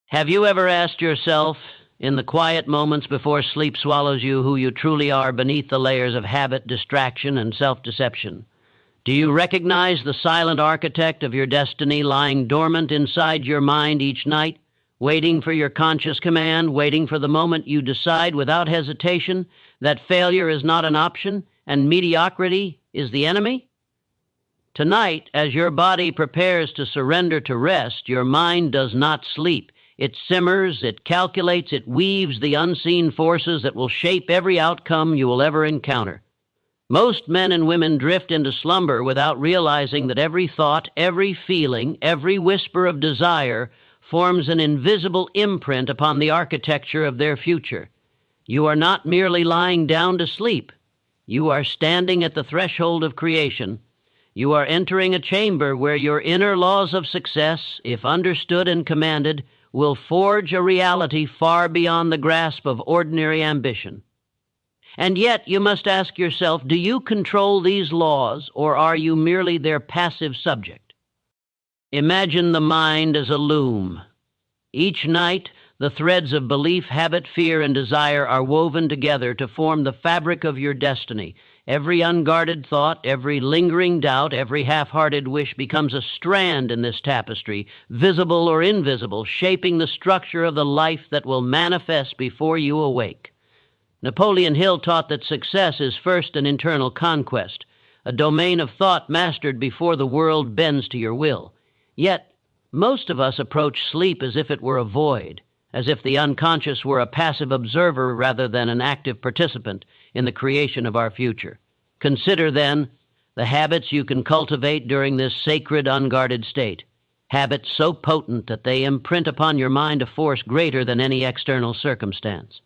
Have you ever asked yourself, in the quiet moments before sleep swallows you, who you truly are beneath the layers of habit, distraction, and self-deception? Do you recognize the silent architect of your destiny lying dormant inside your mind each night, waiting for your conscious command, waiting for the moment you decide without hesitation that failure is not an option and mediocrity is the enemy? Tonight, as your body prepares to surrender to rest, your mind does not sleep. It simmers, it calculates, it weaves the unseen forces that will shape every outcome you will ever encounter. Most men and women drift into slumber without realizing that every thought, every feeling, every whisper of desire forms an invisible imprint upon the architecture of their future. You are not merely lying down to sleep. You are standing at the threshold of creation. You are entering a chamber where your inner laws of success, if understood and commanded, will forge a reality far beyond the grasp of ordinary ambition. And yet you must ask yourself, do you control these laws, or are you merely their passive subject? Imagine the mind as a loom. Each night, the threads of belief, habit, fear, and desire are woven together to form the fabric of your destiny. Every unguarded thought, every lingering doubt, every half-hearted wish becomes a strand in this tapestry, visible or invisible, shaping the structure of the life that will manifest before you awake. Napoleon Hill taught that success is first an internal conquest, a domain of thought mastered before the world bends to your will. Yet, most of us approach sleep as if it were a void, as if the unconscious were a passive observer rather than an active participant in the creation of our future. Consider, then, the habits you can cultivate during this sacred, unguarded state, habits so potent that they imprint upon your mind a force greater than any external circumstance.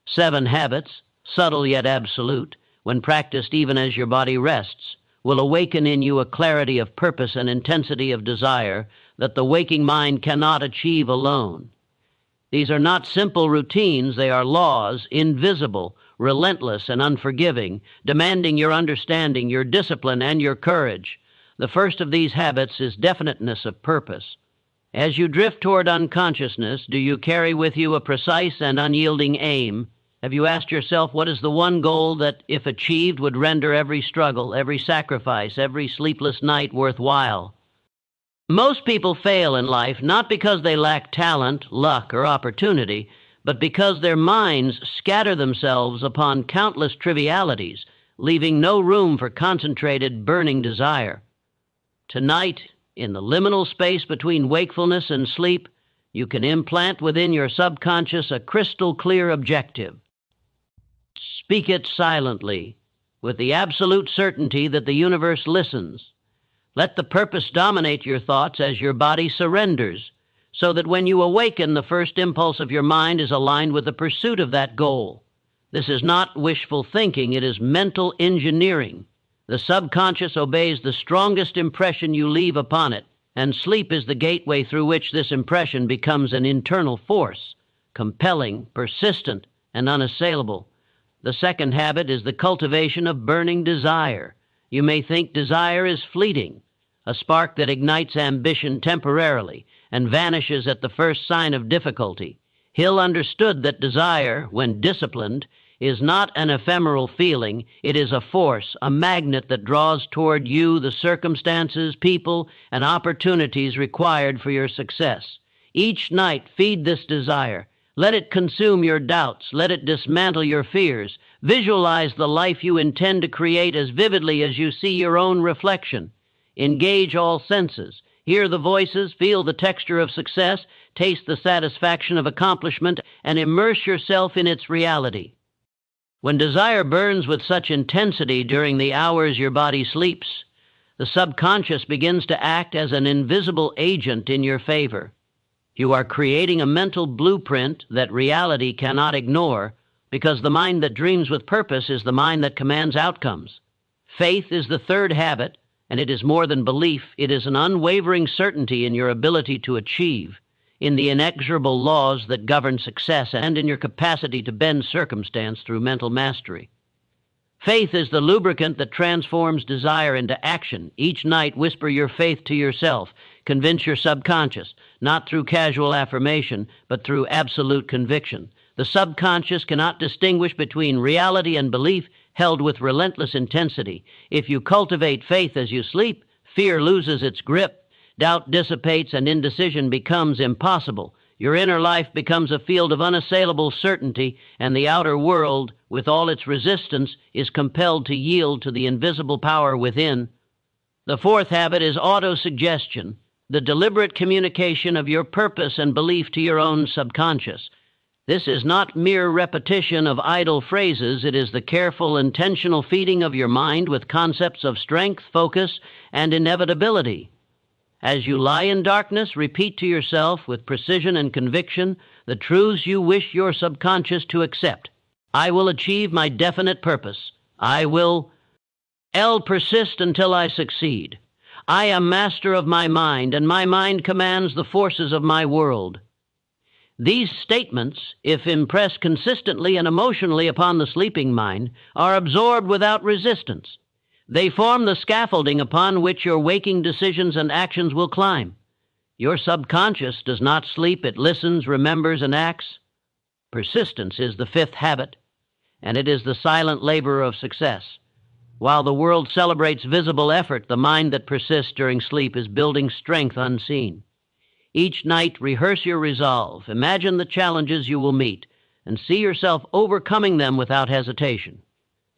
7 habits, subtle yet absolute, when practiced even as your body rests, will awaken in you a clarity of purpose and intensity of desire that the waking mind cannot achieve alone. These are not simple routines, they are laws, invisible, relentless, and unforgiving, demanding your understanding, your discipline, and your courage. The first of these habits is definiteness of purpose. As you drift toward unconsciousness, do you carry with you a precise and unyielding aim? Have you asked yourself what is the one goal that, if achieved, would render every struggle, every sacrifice, every sleepless night worthwhile? Most people fail in life not because they lack talent, luck, or opportunity, but because their minds scatter themselves upon countless trivialities, leaving no room for concentrated, burning desire. Tonight, in the liminal space between wakefulness and sleep, you can implant within your subconscious a crystal-clear objective. Speak it silently, with the absolute certainty that the universe listens. Let the purpose dominate your thoughts as your body surrenders, so that when you awaken, the first impulse of your mind is aligned with the pursuit of that goal. This is not wishful thinking, it is mental engineering. The subconscious obeys the strongest impression you leave upon it, and sleep is the gateway through which this impression becomes an internal force, compelling, persistent, and unassailable. The second habit is the cultivation of burning desire. You may think desire is fleeting, a spark that ignites ambition temporarily and vanishes at the first sign of difficulty. Hill understood that desire, when disciplined, is not an ephemeral feeling, it is a force, a magnet that draws toward you the circumstances, people, and opportunities required for your success. Each night, feed this desire. Let it consume your doubts. Let it dismantle your fears. Visualize the life you intend to create as vividly as you see your own reflection. Engage all senses. Hear the voices, feel the texture of success, taste the satisfaction of accomplishment, and immerse yourself in its reality. When desire burns with such intensity during the hours your body sleeps, the subconscious begins to act as an invisible agent in your favor. You are creating a mental blueprint that reality cannot ignore, because the mind that dreams with purpose is the mind that commands outcomes. Faith is the third habit, and it is more than belief. It is an unwavering certainty in your ability to achieve, in the inexorable laws that govern success, and in your capacity to bend circumstance through mental mastery. Faith is the lubricant that transforms desire into action. Each night, whisper your faith to yourself. Convince your subconscious, not through casual affirmation, but through absolute conviction. The subconscious cannot distinguish between reality and belief held with relentless intensity. If you cultivate faith as you sleep, fear loses its grip, doubt dissipates, and indecision becomes impossible. Your inner life becomes a field of unassailable certainty, and the outer world, with all its resistance, is compelled to yield to the invisible power within. The fourth habit is autosuggestion, the deliberate communication of your purpose and belief to your own subconscious. This is not mere repetition of idle phrases. It is the careful, intentional feeding of your mind with concepts of strength, focus, and inevitability. As you lie in darkness, repeat to yourself with precision and conviction the truths you wish your subconscious to accept. I will achieve my definite purpose. I'll persist until I succeed. I am master of my mind, and my mind commands the forces of my world. These statements, if impressed consistently and emotionally upon the sleeping mind, are absorbed without resistance. They form the scaffolding upon which your waking decisions and actions will climb. Your subconscious does not sleep. It listens, remembers, and acts. Persistence is the fifth habit, and it is the silent labor of success. While the world celebrates visible effort, the mind that persists during sleep is building strength unseen. Each night, rehearse your resolve. Imagine the challenges you will meet, and see yourself overcoming them without hesitation.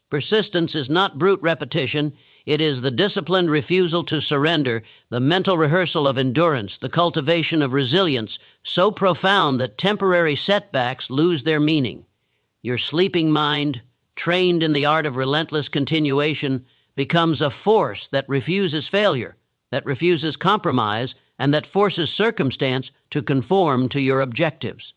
Persistence is not brute repetition. It is the disciplined refusal to surrender, the mental rehearsal of endurance, the cultivation of resilience so profound that temporary setbacks lose their meaning. Your sleeping mind, trained in the art of relentless continuation, becomes a force that refuses failure, that refuses compromise, and that forces circumstance to conform to your objectives.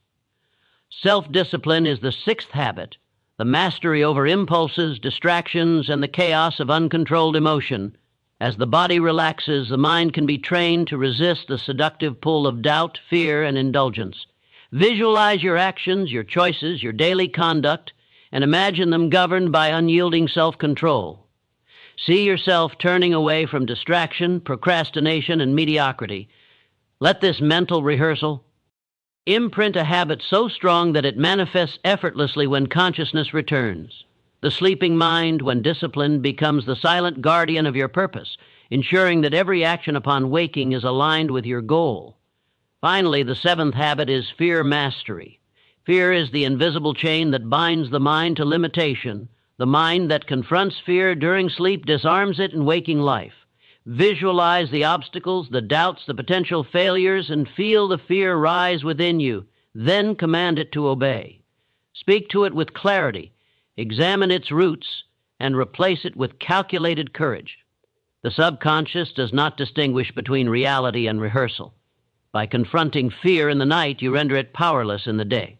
Self-discipline is the sixth habit, the mastery over impulses, distractions, and the chaos of uncontrolled emotion. As the body relaxes, the mind can be trained to resist the seductive pull of doubt, fear, and indulgence. Visualize your actions, your choices, your daily conduct, and imagine them governed by unyielding self-control. See yourself turning away from distraction, procrastination, and mediocrity. Let this mental rehearsal imprint a habit so strong that it manifests effortlessly when consciousness returns. The sleeping mind, when disciplined, becomes the silent guardian of your purpose, ensuring that every action upon waking is aligned with your goal. Finally, the seventh habit is fear mastery. Fear is the invisible chain that binds the mind to limitation. The mind that confronts fear during sleep disarms it in waking life. Visualize the obstacles, the doubts, the potential failures, and feel the fear rise within you. Then command it to obey. Speak to it with clarity. Examine its roots and replace it with calculated courage. The subconscious does not distinguish between reality and rehearsal. By confronting fear in the night, you render it powerless in the day.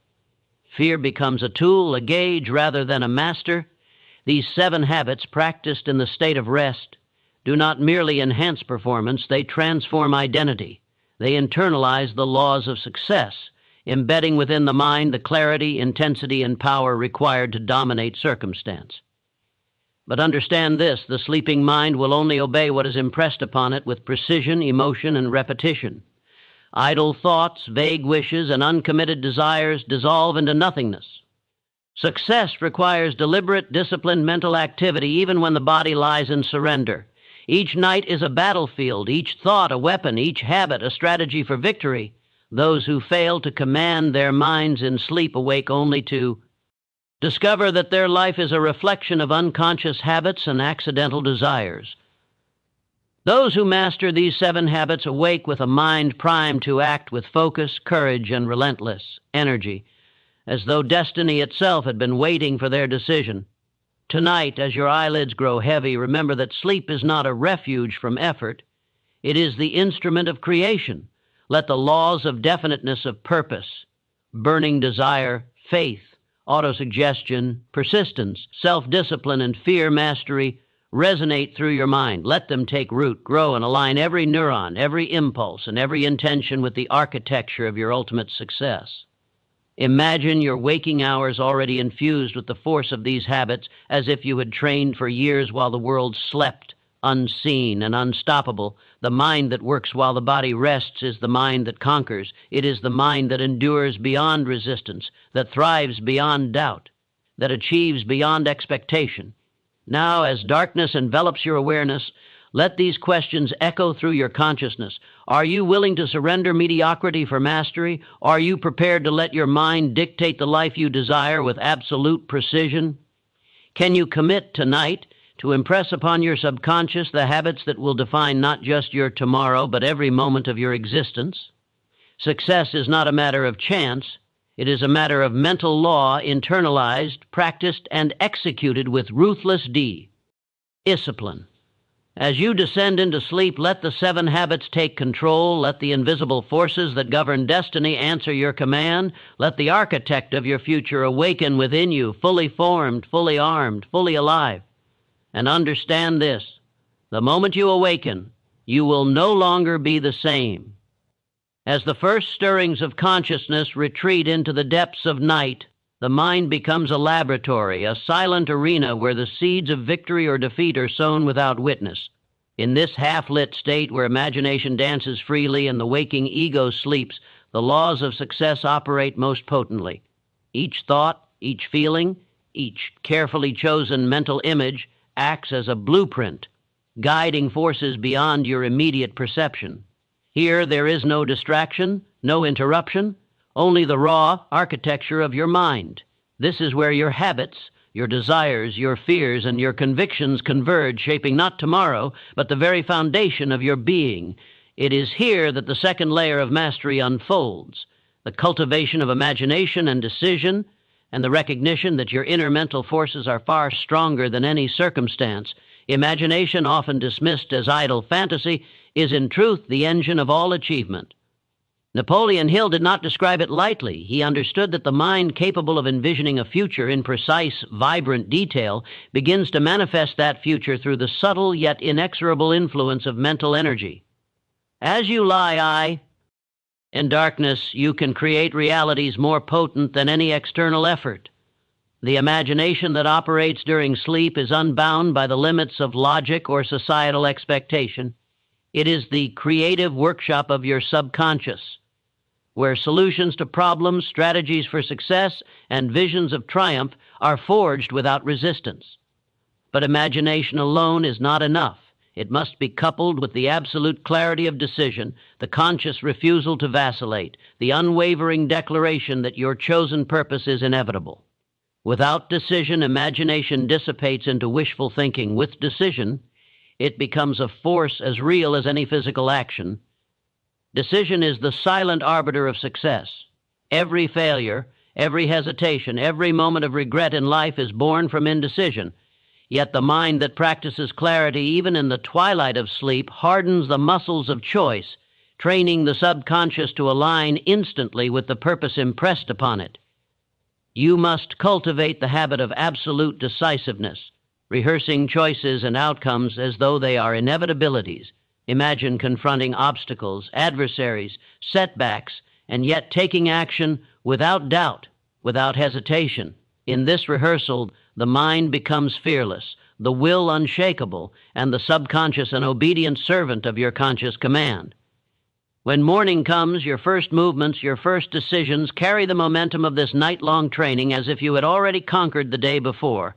Fear becomes a tool, a gauge, rather than a master. These 7 habits, practiced in the state of rest, do not merely enhance performance, they transform identity. They internalize the laws of success, embedding within the mind the clarity, intensity, and power required to dominate circumstance. But understand this, the sleeping mind will only obey what is impressed upon it with precision, emotion, and repetition. Idle thoughts, vague wishes, and uncommitted desires dissolve into nothingness. Success requires deliberate, disciplined mental activity even when the body lies in surrender. Each night is a battlefield, each thought a weapon, each habit a strategy for victory. Those who fail to command their minds in sleep awake only to discover that their life is a reflection of unconscious habits and accidental desires. Those who master these 7 habits awake with a mind primed to act with focus, courage, and relentless energy, as though destiny itself had been waiting for their decision. Tonight, as your eyelids grow heavy, remember that sleep is not a refuge from effort. It is the instrument of creation. Let the laws of definiteness of purpose, burning desire, faith, autosuggestion, persistence, self-discipline, and fear mastery resonate through your mind. Let them take root, grow, and align every neuron, every impulse, and every intention with the architecture of your ultimate success. Imagine your waking hours already infused with the force of these habits as if you had trained for years while the world slept, unseen and unstoppable. The mind that works while the body rests is the mind that conquers. It is the mind that endures beyond resistance, that thrives beyond doubt, that achieves beyond expectation. Now, as darkness envelops your awareness, let these questions echo through your consciousness. Are you willing to surrender mediocrity for mastery? Are you prepared to let your mind dictate the life you desire with absolute precision? Can you commit tonight to impress upon your subconscious the habits that will define not just your tomorrow, but every moment of your existence? Success is not a matter of chance. It is a matter of mental law, internalized, practiced, and executed with ruthless discipline. As you descend into sleep, let the 7 habits take control. Let the invisible forces that govern destiny answer your command. Let the architect of your future awaken within you, fully formed, fully armed, fully alive. And understand this: the moment you awaken, you will no longer be the same. As the first stirrings of consciousness retreat into the depths of night, the mind becomes a laboratory, a silent arena where the seeds of victory or defeat are sown without witness. In this half-lit state where imagination dances freely and the waking ego sleeps, the laws of success operate most potently. Each thought, each feeling, each carefully chosen mental image acts as a blueprint, guiding forces beyond your immediate perception. Here there is no distraction, no interruption, only the raw architecture of your mind. This is where your habits, your desires, your fears, and your convictions converge, shaping not tomorrow, but the very foundation of your being. It is here that the second layer of mastery unfolds, the cultivation of imagination and decision, and the recognition that your inner mental forces are far stronger than any circumstance. Imagination, often dismissed as idle fantasy, is in truth the engine of all achievement. Napoleon Hill did not describe it lightly. He understood that the mind capable of envisioning a future in precise, vibrant detail begins to manifest that future through the subtle yet inexorable influence of mental energy. As you lie in darkness, you can create realities more potent than any external effort. The imagination that operates during sleep is unbound by the limits of logic or societal expectation. It is the creative workshop of your subconscious, where solutions to problems, strategies for success, and visions of triumph are forged without resistance. But imagination alone is not enough. It must be coupled with the absolute clarity of decision, the conscious refusal to vacillate, the unwavering declaration that your chosen purpose is inevitable. Without decision, imagination dissipates into wishful thinking. With decision, it becomes a force as real as any physical action. Decision is the silent arbiter of success. Every failure, every hesitation, every moment of regret in life is born from indecision. Yet the mind that practices clarity even in the twilight of sleep hardens the muscles of choice, training the subconscious to align instantly with the purpose impressed upon it. You must cultivate the habit of absolute decisiveness, rehearsing choices and outcomes as though they are inevitabilities. Imagine confronting obstacles, adversaries, setbacks, and yet taking action without doubt, without hesitation. In this rehearsal, the mind becomes fearless, the will unshakable, and the subconscious an obedient servant of your conscious command. When morning comes, your first movements, your first decisions carry the momentum of this night-long training as if you had already conquered the day before.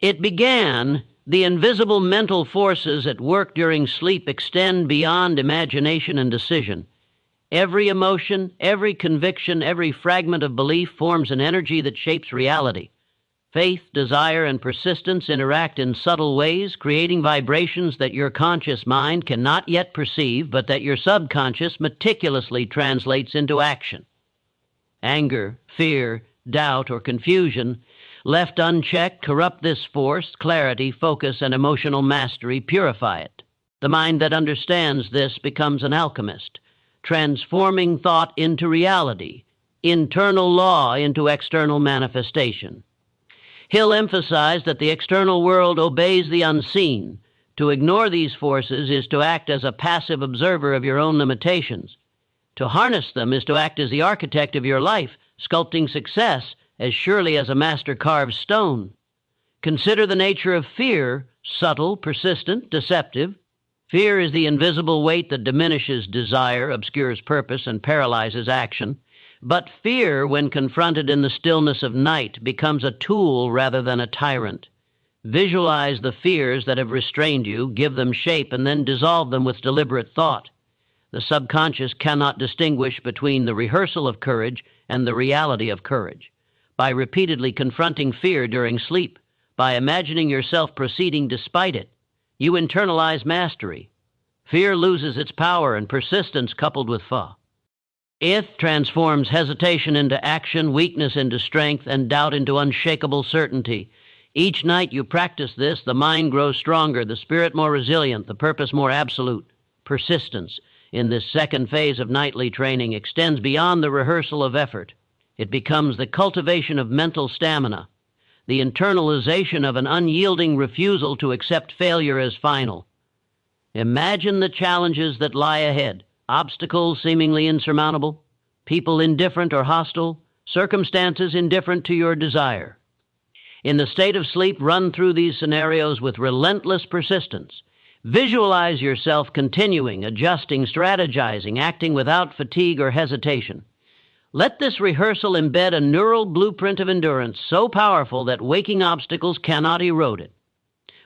It began. The invisible mental forces at work during sleep extend beyond imagination and decision. Every emotion, every conviction, every fragment of belief forms an energy that shapes reality. Faith, desire, and persistence interact in subtle ways, creating vibrations that your conscious mind cannot yet perceive, but that your subconscious meticulously translates into action. Anger, fear, doubt, or confusion, left unchecked, corrupt this force. Clarity, focus, and emotional mastery purify it. The mind that understands this becomes an alchemist, transforming thought into reality, internal law into external manifestation. Hill emphasized that the external world obeys the unseen. To ignore these forces is to act as a passive observer of your own limitations. To harness them is to act as the architect of your life, sculpting success as surely as a master carves stone. Consider the nature of fear subtle, persistent, deceptive. Fear is the invisible weight that diminishes desire, obscures purpose, and paralyzes action. But fear, when confronted in the stillness of night, becomes a tool rather than a tyrant. Visualize the fears that have restrained you, give them shape, and then dissolve them with deliberate thought. The subconscious cannot distinguish between the rehearsal of courage and the reality of courage. By repeatedly confronting fear during sleep, by imagining yourself proceeding despite it, you internalize mastery. Fear loses its power, and persistence coupled with fa. It transforms hesitation into action, weakness into strength, and doubt into unshakable certainty. Each night you practice this, the mind grows stronger, the spirit more resilient, the purpose more absolute. Persistence in this second phase of nightly training extends beyond the rehearsal of effort. It becomes the cultivation of mental stamina, the internalization of an unyielding refusal to accept failure as final. Imagine the challenges that lie ahead, obstacles seemingly insurmountable, people indifferent or hostile, circumstances indifferent to your desire. In the state of sleep, run through these scenarios with relentless persistence. Visualize yourself continuing, adjusting, strategizing, acting without fatigue or hesitation. Let this rehearsal embed a neural blueprint of endurance so powerful that waking obstacles cannot erode it.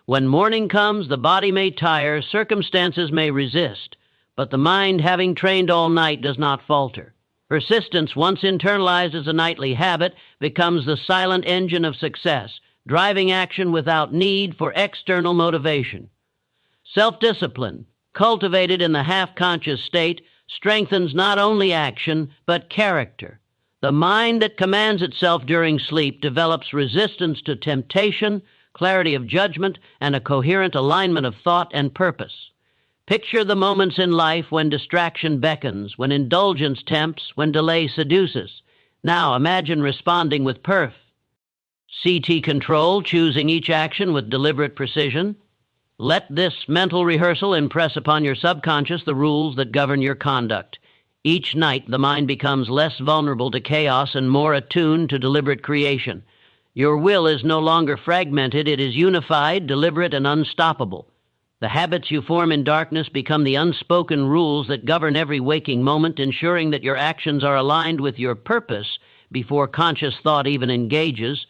When morning comes, the body may tire, circumstances may resist, but the mind, having trained all night, does not falter. Persistence, once internalized as a nightly habit, becomes the silent engine of success, driving action without need for external motivation. Self-discipline, cultivated in the half-conscious state, strengthens not only action, but character. The mind that commands itself during sleep develops resistance to temptation, clarity of judgment, and a coherent alignment of thought and purpose. Picture the moments in life when distraction beckons, when indulgence tempts, when delay seduces. Now imagine responding with perf. CT control, choosing each action with deliberate precision. Let this mental rehearsal impress upon your subconscious the rules that govern your conduct. Each night, the mind becomes less vulnerable to chaos and more attuned to deliberate creation. Your will is no longer fragmented, it is unified, deliberate, and unstoppable. The habits you form in darkness become the unspoken rules that govern every waking moment, ensuring that your actions are aligned with your purpose before conscious thought even engages.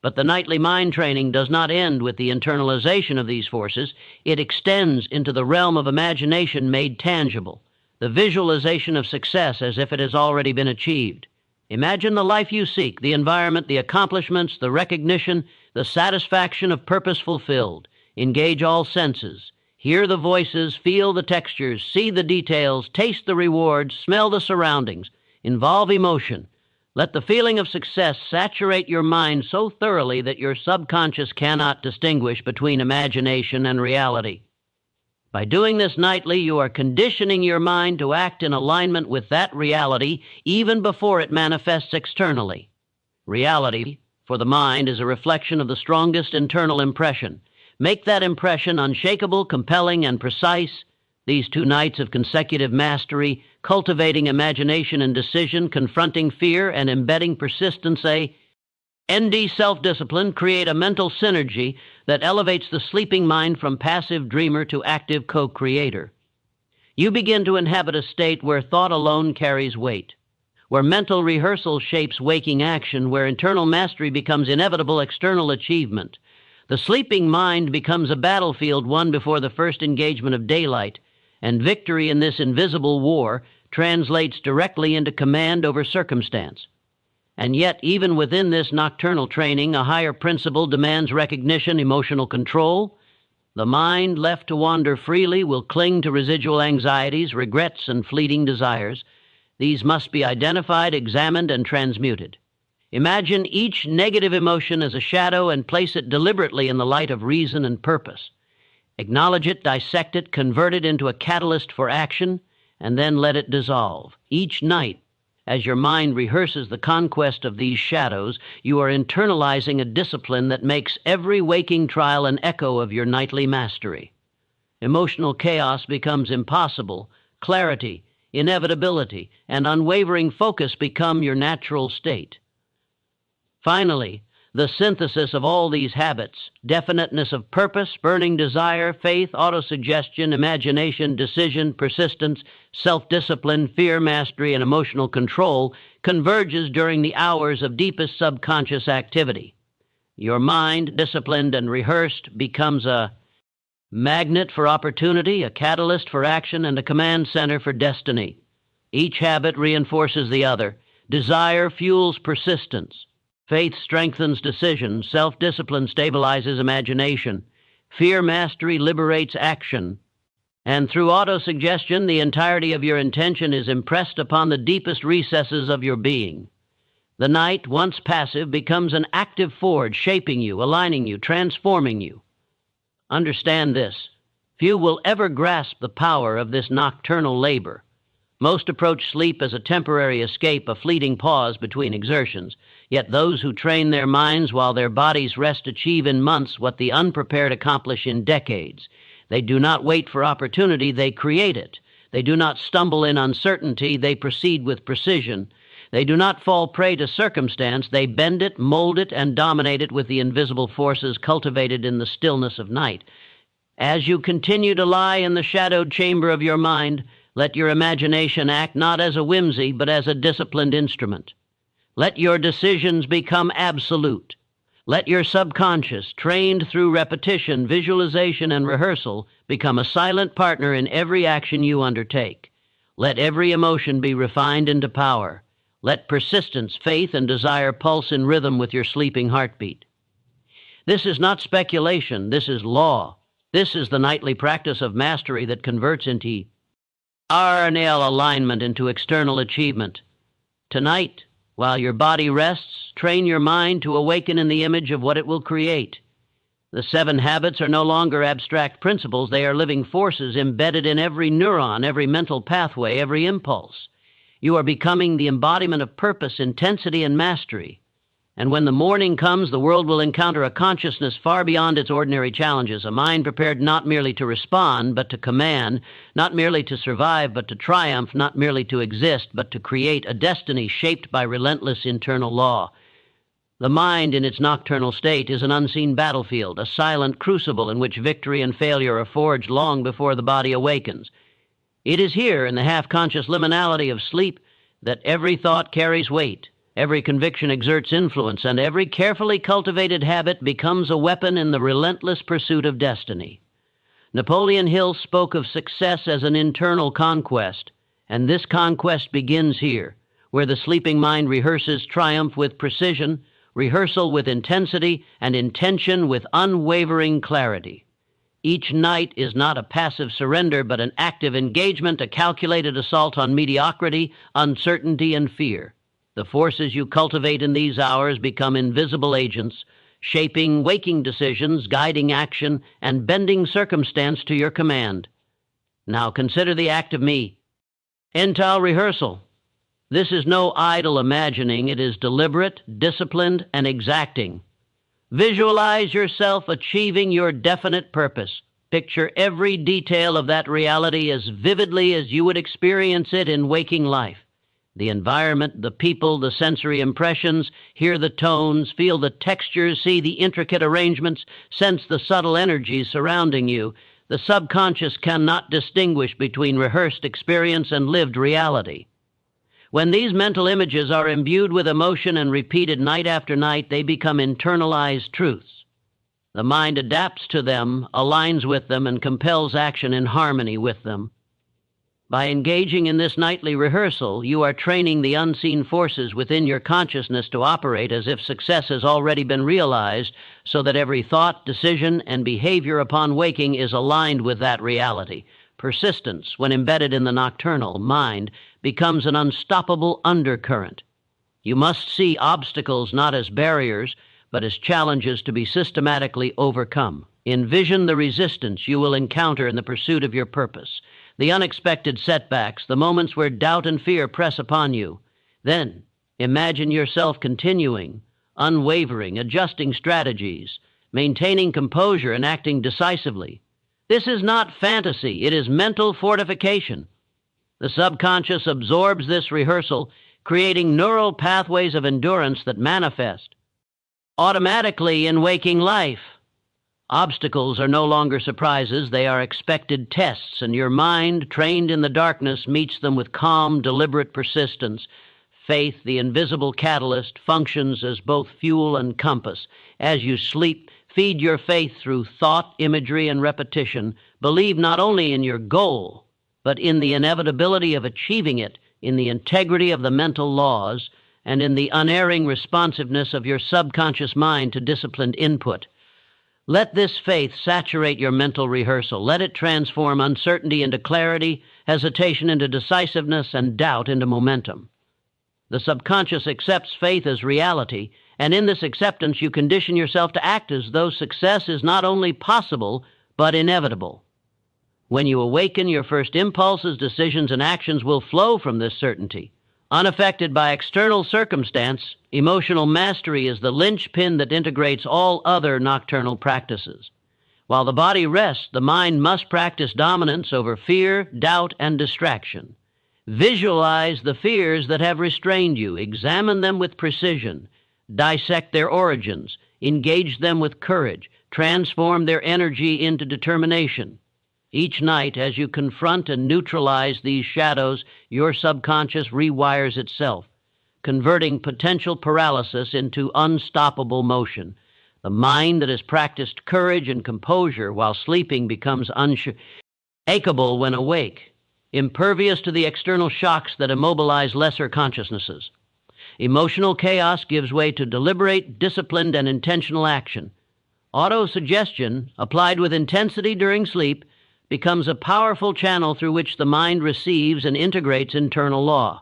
But the nightly mind training does not end with the internalization of these forces. It extends into the realm of imagination made tangible, the visualization of success as if it has already been achieved. Imagine the life you seek, the environment, the accomplishments, the recognition, the satisfaction of purpose fulfilled. Engage all senses. Hear the voices, feel the textures, see the details, taste the rewards, smell the surroundings. Involve emotion. Let the feeling of success saturate your mind so thoroughly that your subconscious cannot distinguish between imagination and reality. By doing this nightly, you are conditioning your mind to act in alignment with that reality even before it manifests externally. Reality, for the mind, is a reflection of the strongest internal impression. Make that impression unshakable, compelling, and precise. These 2 nights of consecutive mastery, cultivating imagination and decision, confronting fear, and embedding persistence, ND self-discipline, create a mental synergy that elevates the sleeping mind from passive dreamer to active co-creator. You begin to inhabit a state where thought alone carries weight, where mental rehearsal shapes waking action, where internal mastery becomes inevitable external achievement. The sleeping mind becomes a battlefield won before the first engagement of daylight, and victory in this invisible war translates directly into command over circumstance. And yet, even within this nocturnal training, a higher principle demands recognition, emotional control. The mind, left to wander freely, will cling to residual anxieties, regrets, and fleeting desires. These must be identified, examined, and transmuted. Imagine each negative emotion as a shadow and place it deliberately in the light of reason and purpose. Acknowledge it, dissect it, convert it into a catalyst for action, and then let it dissolve. Each night, as your mind rehearses the conquest of these shadows, you are internalizing a discipline that makes every waking trial an echo of your nightly mastery. Emotional chaos becomes impossible. Clarity, inevitability, and unwavering focus become your natural state. Finally, The synthesis of all these habits, definiteness of purpose, burning desire, faith, autosuggestion, imagination, decision, persistence, self-discipline, fear mastery, and emotional control, converges during the hours of deepest subconscious activity. Your mind, disciplined and rehearsed, becomes a magnet for opportunity, a catalyst for action, and a command center for destiny. Each habit reinforces the other. Desire fuels persistence. Faith strengthens decision. Self-discipline stabilizes imagination. Fear mastery liberates action. And through autosuggestion, the entirety of your intention is impressed upon the deepest recesses of your being. The night, once passive, becomes an active forge, shaping you, aligning you, transforming you. Understand this. Few will ever grasp the power of this nocturnal labor. Most approach sleep as a temporary escape, a fleeting pause between exertions. Yet those who train their minds while their bodies rest achieve in months what the unprepared accomplish in decades. They do not wait for opportunity, they create it. They do not stumble in uncertainty, they proceed with precision. They do not fall prey to circumstance, they bend it, mold it, and dominate it with the invisible forces cultivated in the stillness of night. As you continue to lie in the shadowed chamber of your mind, let your imagination act not as a whimsy, but as a disciplined instrument. Let your decisions become absolute. Let your subconscious, trained through repetition, visualization, and rehearsal, become a silent partner in every action you undertake. Let every emotion be refined into power. Let persistence, faith, and desire pulse in rhythm with your sleeping heartbeat. This is not speculation, this is law. This is the nightly practice of mastery that converts into RNL alignment into external achievement. Tonight, while your body rests, train your mind to awaken in the image of what it will create. The 7 habits are no longer abstract principles, they are living forces embedded in every neuron, every mental pathway, every impulse. You are becoming the embodiment of purpose, intensity, and mastery. And when the morning comes, the world will encounter a consciousness far beyond its ordinary challenges, a mind prepared not merely to respond, but to command, not merely to survive, but to triumph, not merely to exist, but to create a destiny shaped by relentless internal law. The mind in its nocturnal state is an unseen battlefield, a silent crucible in which victory and failure are forged long before the body awakens. It is here, in the half-conscious liminality of sleep, that every thought carries weight. Every conviction exerts influence, and every carefully cultivated habit becomes a weapon in the relentless pursuit of destiny. Napoleon Hill spoke of success as an internal conquest, and this conquest begins here, where the sleeping mind rehearses triumph with precision, rehearsal with intensity, and intention with unwavering clarity. Each night is not a passive surrender, but an active engagement, a calculated assault on mediocrity, uncertainty, and fear. The forces you cultivate in these hours become invisible agents, shaping waking decisions, guiding action, and bending circumstance to your command. Now consider the act of me. Mental rehearsal. This is no idle imagining, it is deliberate, disciplined, and exacting. Visualize yourself achieving your definite purpose. Picture every detail of that reality as vividly as you would experience it in waking life. The environment, the people, the sensory impressions, hear the tones, feel the textures, see the intricate arrangements, sense the subtle energies surrounding you. The subconscious cannot distinguish between rehearsed experience and lived reality. When these mental images are imbued with emotion and repeated night after night, they become internalized truths. The mind adapts to them, aligns with them, and compels action in harmony with them. By engaging in this nightly rehearsal, you are training the unseen forces within your consciousness to operate as if success has already been realized, so that every thought, decision, and behavior upon waking is aligned with that reality. Persistence, when embedded in the nocturnal mind, becomes an unstoppable undercurrent. You must see obstacles not as barriers, but as challenges to be systematically overcome. Envision the resistance you will encounter in the pursuit of your purpose, the unexpected setbacks, the moments where doubt and fear press upon you. Then, imagine yourself continuing, unwavering, adjusting strategies, maintaining composure and acting decisively. This is not fantasy, it is mental fortification. The subconscious absorbs this rehearsal, creating neural pathways of endurance that manifest automatically in waking life. Obstacles are no longer surprises, they are expected tests, and your mind, trained in the darkness, meets them with calm, deliberate persistence. Faith, the invisible catalyst, functions as both fuel and compass. As you sleep, feed your faith through thought, imagery, and repetition. Believe not only in your goal, but in the inevitability of achieving it, in the integrity of the mental laws, and in the unerring responsiveness of your subconscious mind to disciplined input. Let this faith saturate your mental rehearsal. Let it transform uncertainty into clarity, hesitation into decisiveness, and doubt into momentum. The subconscious accepts faith as reality, and in this acceptance you condition yourself to act as though success is not only possible, but inevitable. When you awaken, your first impulses, decisions, and actions will flow from this certainty. Unaffected by external circumstance, emotional mastery is the linchpin that integrates all other nocturnal practices. While the body rests, the mind must practice dominance over fear, doubt, and distraction. Visualize the fears that have restrained you. Examine them with precision. Dissect their origins. Engage them with courage. Transform their energy into determination. Each night, as you confront and neutralize these shadows, your subconscious rewires itself, converting potential paralysis into unstoppable motion. The mind that has practiced courage and composure while sleeping becomes unshakable when awake, impervious to the external shocks that immobilize lesser consciousnesses. Emotional chaos gives way to deliberate, disciplined, and intentional action. Autosuggestion, applied with intensity during sleep, becomes a powerful channel through which the mind receives and integrates internal law.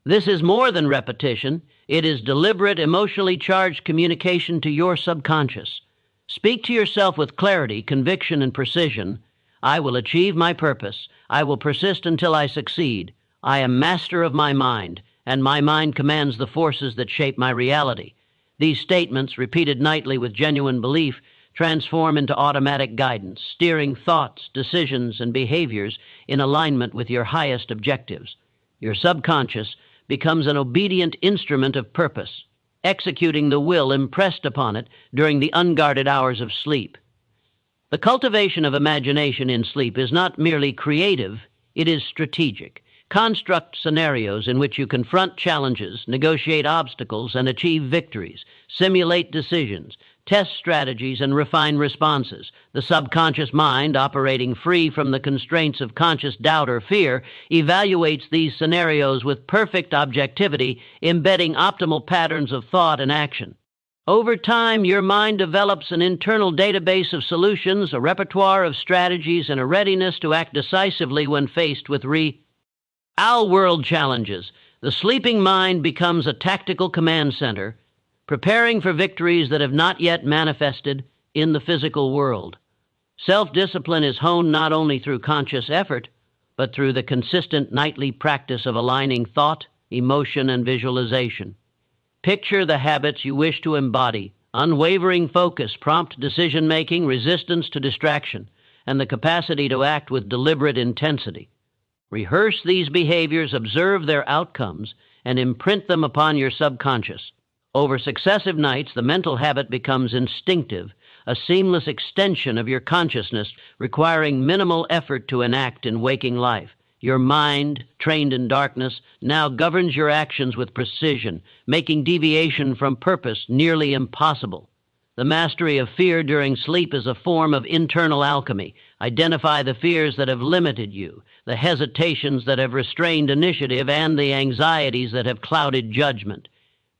This is more than repetition. It is deliberate, emotionally charged communication to your subconscious. Speak to yourself with clarity, conviction, and precision. I will achieve my purpose. I will persist until I succeed. I am master of my mind, and my mind commands the forces that shape my reality. These statements, repeated nightly with genuine belief, transform into automatic guidance, steering thoughts, decisions, and behaviors in alignment with your highest objectives. Your subconscious becomes an obedient instrument of purpose, executing the will impressed upon it during the unguarded hours of sleep. The cultivation of imagination in sleep is not merely creative, it is strategic. Construct scenarios in which you confront challenges, negotiate obstacles, and achieve victories. Simulate decisions, test strategies, and refine responses. The subconscious mind, operating free from the constraints of conscious doubt or fear, evaluates these scenarios with perfect objectivity, embedding optimal patterns of thought and action. Over time, your mind develops an internal database of solutions, a repertoire of strategies, and a readiness to act decisively when faced with real-world challenges. The sleeping mind becomes a tactical command center, preparing for victories that have not yet manifested in the physical world. Self-discipline is honed not only through conscious effort, but through the consistent nightly practice of aligning thought, emotion, and visualization. Picture the habits you wish to embody: unwavering focus, prompt decision-making, resistance to distraction, and the capacity to act with deliberate intensity. Rehearse these behaviors, observe their outcomes, and imprint them upon your subconscious. Over successive nights, the mental habit becomes instinctive, a seamless extension of your consciousness, requiring minimal effort to enact in waking life. Your mind, trained in darkness, now governs your actions with precision, making deviation from purpose nearly impossible. The mastery of fear during sleep is a form of internal alchemy. Identify the fears that have limited you, the hesitations that have restrained initiative, and the anxieties that have clouded judgment.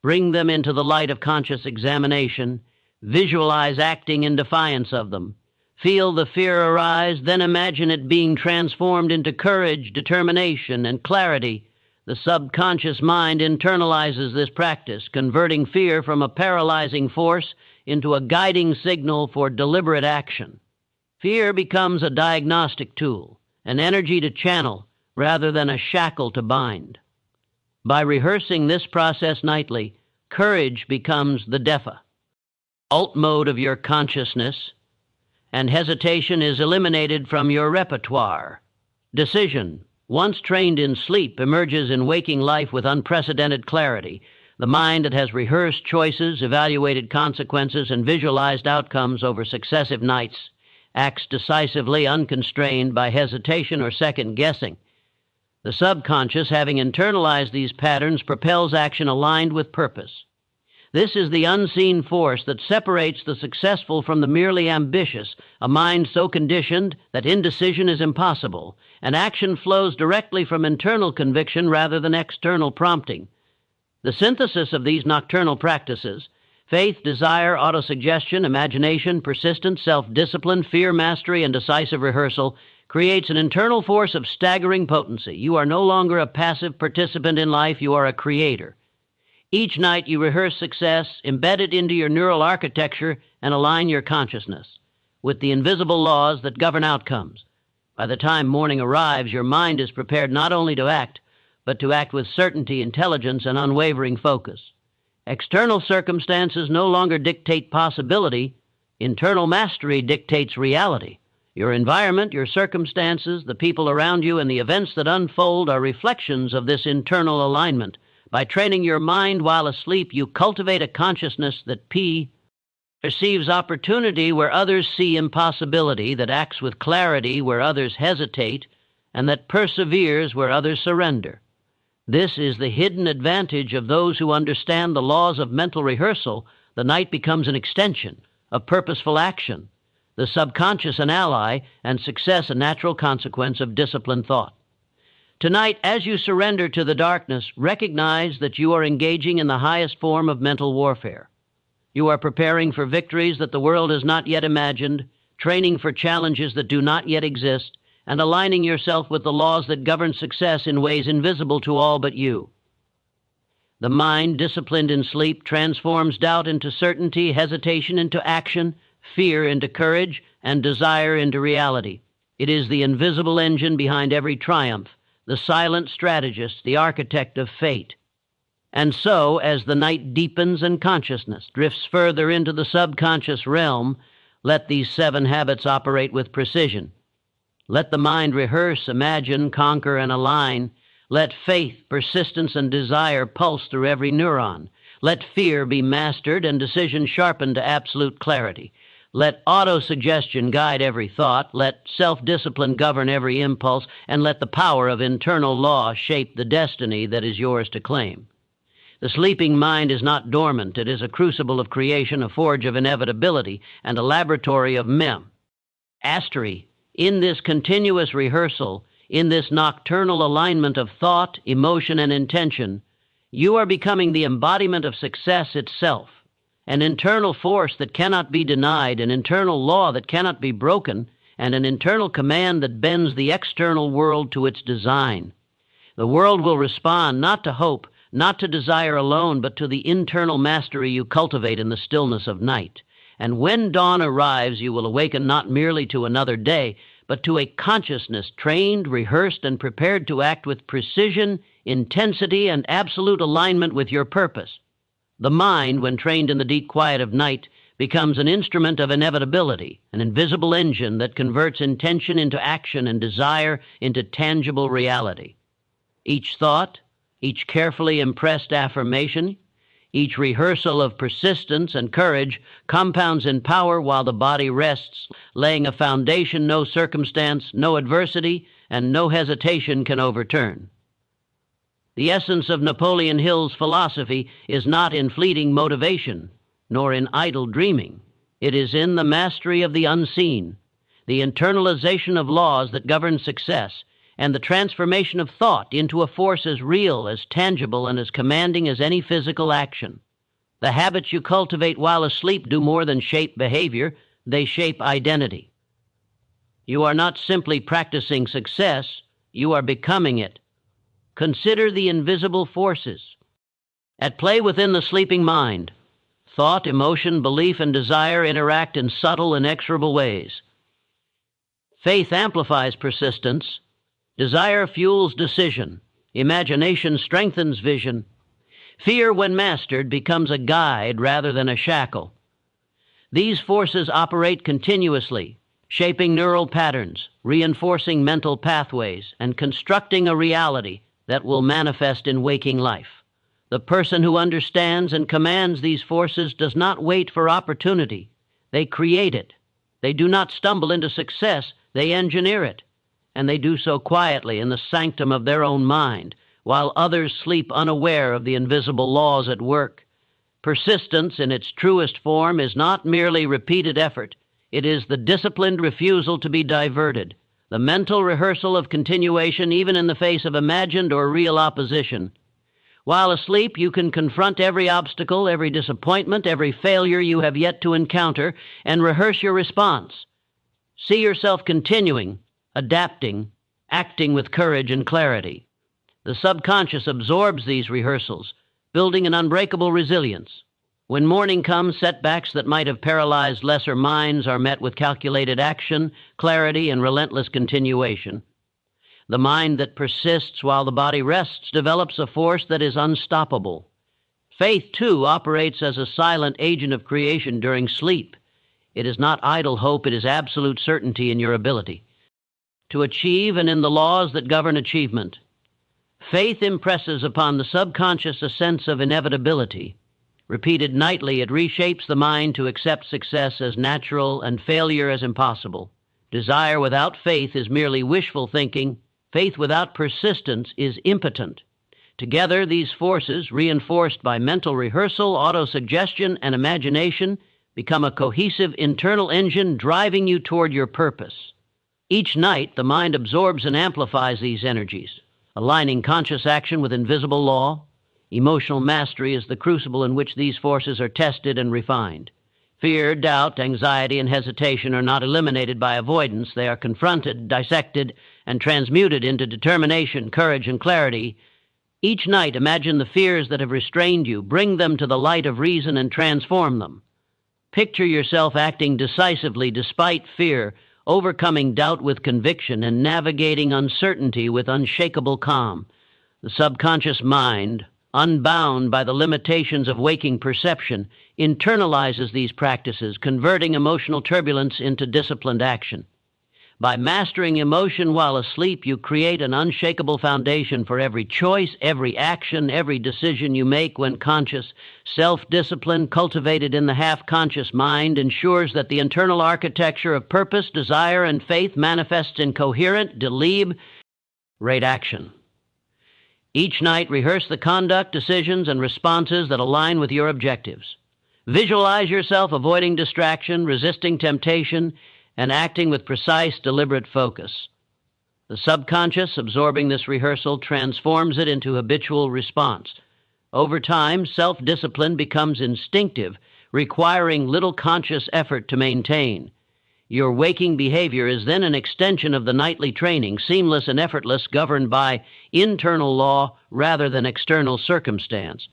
Bring them into the light of conscious examination. Visualize acting in defiance of them. Feel the fear arise, then imagine it being transformed into courage, determination, and clarity. The subconscious mind internalizes this practice, converting fear from a paralyzing force into a guiding signal for deliberate action. Fear becomes a diagnostic tool, an energy to channel rather than a shackle to bind. By rehearsing this process nightly, courage becomes the default mode of your consciousness, and hesitation is eliminated from your repertoire. Decision, once trained in sleep, emerges in waking life with unprecedented clarity. The mind that has rehearsed choices, evaluated consequences, and visualized outcomes over successive nights acts decisively unconstrained by hesitation or second-guessing. The subconscious, having internalized these patterns, propels action aligned with purpose. This is the unseen force that separates the successful from the merely ambitious, a mind so conditioned that indecision is impossible, and action flows directly from internal conviction rather than external prompting. The synthesis of these nocturnal practices, faith, desire, autosuggestion, imagination, persistence, self-discipline, fear mastery, and decisive rehearsal, creates an internal force of staggering potency. You are no longer a passive participant in life, you are a creator. Each night you rehearse success, embed it into your neural architecture, and align your consciousness with the invisible laws that govern outcomes. By the time morning arrives, your mind is prepared not only to act, but to act with certainty, intelligence, and unwavering focus. External circumstances no longer dictate possibility. Internal mastery dictates reality. Your environment, your circumstances, the people around you, and the events that unfold are reflections of this internal alignment. By training your mind while asleep, you cultivate a consciousness that perceives opportunity where others see impossibility, that acts with clarity where others hesitate, and that perseveres where others surrender. This is the hidden advantage of those who understand the laws of mental rehearsal. The night becomes an extension of purposeful action, the subconscious an ally, and success a natural consequence of disciplined thought. Tonight, as you surrender to the darkness, recognize that you are engaging in the highest form of mental warfare. You are preparing for victories that the world has not yet imagined, training for challenges that do not yet exist, and aligning yourself with the laws that govern success in ways invisible to all but you. The mind, disciplined in sleep, transforms doubt into certainty, hesitation into action, fear into courage, and desire into reality. It is the invisible engine behind every triumph, the silent strategist, the architect of fate. And so, as the night deepens and consciousness drifts further into the subconscious realm, let these 7 habits operate with precision. Let the mind rehearse, imagine, conquer, and align. Let faith, persistence, and desire pulse through every neuron. Let fear be mastered and decision sharpened to absolute clarity. Let autosuggestion guide every thought, let self-discipline govern every impulse, and let the power of internal law shape the destiny that is yours to claim. The sleeping mind is not dormant. It is a crucible of creation, a forge of inevitability, and a laboratory of mastery. In this continuous rehearsal, in this nocturnal alignment of thought, emotion, and intention, you are becoming the embodiment of success itself. An internal force that cannot be denied, an internal law that cannot be broken, and an internal command that bends the external world to its design. The world will respond not to hope, not to desire alone, but to the internal mastery you cultivate in the stillness of night. And when dawn arrives, you will awaken not merely to another day, but to a consciousness trained, rehearsed, and prepared to act with precision, intensity, and absolute alignment with your purpose. The mind, when trained in the deep quiet of night, becomes an instrument of inevitability, an invisible engine that converts intention into action and desire into tangible reality. Each thought, each carefully impressed affirmation, each rehearsal of persistence and courage compounds in power while the body rests, laying a foundation no circumstance, no adversity, and no hesitation can overturn. The essence of Napoleon Hill's philosophy is not in fleeting motivation, nor in idle dreaming. It is in the mastery of the unseen, the internalization of laws that govern success, and the transformation of thought into a force as real, as tangible, and as commanding as any physical action. The habits you cultivate while asleep do more than shape behavior, they shape identity. You are not simply practicing success, you are becoming it. Consider the invisible forces at play within the sleeping mind. Thought, emotion, belief, and desire interact in subtle, inexorable ways. Faith amplifies persistence. Desire fuels decision. Imagination strengthens vision. Fear, when mastered, becomes a guide rather than a shackle. These forces operate continuously, shaping neural patterns, reinforcing mental pathways, and constructing a reality that will manifest in waking life. The person who understands and commands these forces does not wait for opportunity. They create it. They do not stumble into success. They engineer it. And they do so quietly in the sanctum of their own mind, while others sleep unaware of the invisible laws at work. Persistence in its truest form is not merely repeated effort. It is the disciplined refusal to be diverted, the mental rehearsal of continuation even in the face of imagined or real opposition. While asleep, you can confront every obstacle, every disappointment, every failure you have yet to encounter, and rehearse your response. See yourself continuing, adapting, acting with courage and clarity. The subconscious absorbs these rehearsals, building an unbreakable resilience. When morning comes, setbacks that might have paralyzed lesser minds are met with calculated action, clarity, and relentless continuation. The mind that persists while the body rests develops a force that is unstoppable. Faith, too, operates as a silent agent of creation during sleep. It is not idle hope, it is absolute certainty in your ability to achieve and in the laws that govern achievement. Faith impresses upon the subconscious a sense of inevitability. Repeated nightly, it reshapes the mind to accept success as natural and failure as impossible. Desire without faith is merely wishful thinking. Faith without persistence is impotent. Together, these forces, reinforced by mental rehearsal, autosuggestion, and imagination, become a cohesive internal engine driving you toward your purpose. Each night, the mind absorbs and amplifies these energies, aligning conscious action with invisible law. Emotional mastery is the crucible in which these forces are tested and refined. Fear, doubt, anxiety, and hesitation are not eliminated by avoidance. They are confronted, dissected, and transmuted into determination, courage, and clarity. Each night, imagine the fears that have restrained you, bring them to the light of reason, and transform them. Picture yourself acting decisively despite fear, overcoming doubt with conviction, and navigating uncertainty with unshakable calm. The subconscious mind, unbound by the limitations of waking perception, internalizes these practices, converting emotional turbulence into disciplined action. By mastering emotion while asleep, you create an unshakable foundation for every choice, every action, every decision you make when conscious. Self-discipline cultivated in the half-conscious mind ensures that the internal architecture of purpose, desire, and faith manifests in coherent, deliberate action. Each night, rehearse the conduct, decisions, and responses that align with your objectives. Visualize yourself avoiding distraction, resisting temptation, and acting with precise, deliberate focus. The subconscious, absorbing this rehearsal, transforms it into habitual response. Over time, self-discipline becomes instinctive, requiring little conscious effort to maintain. Your waking behavior is then an extension of the nightly training, seamless and effortless, governed by internal law rather than external circumstance.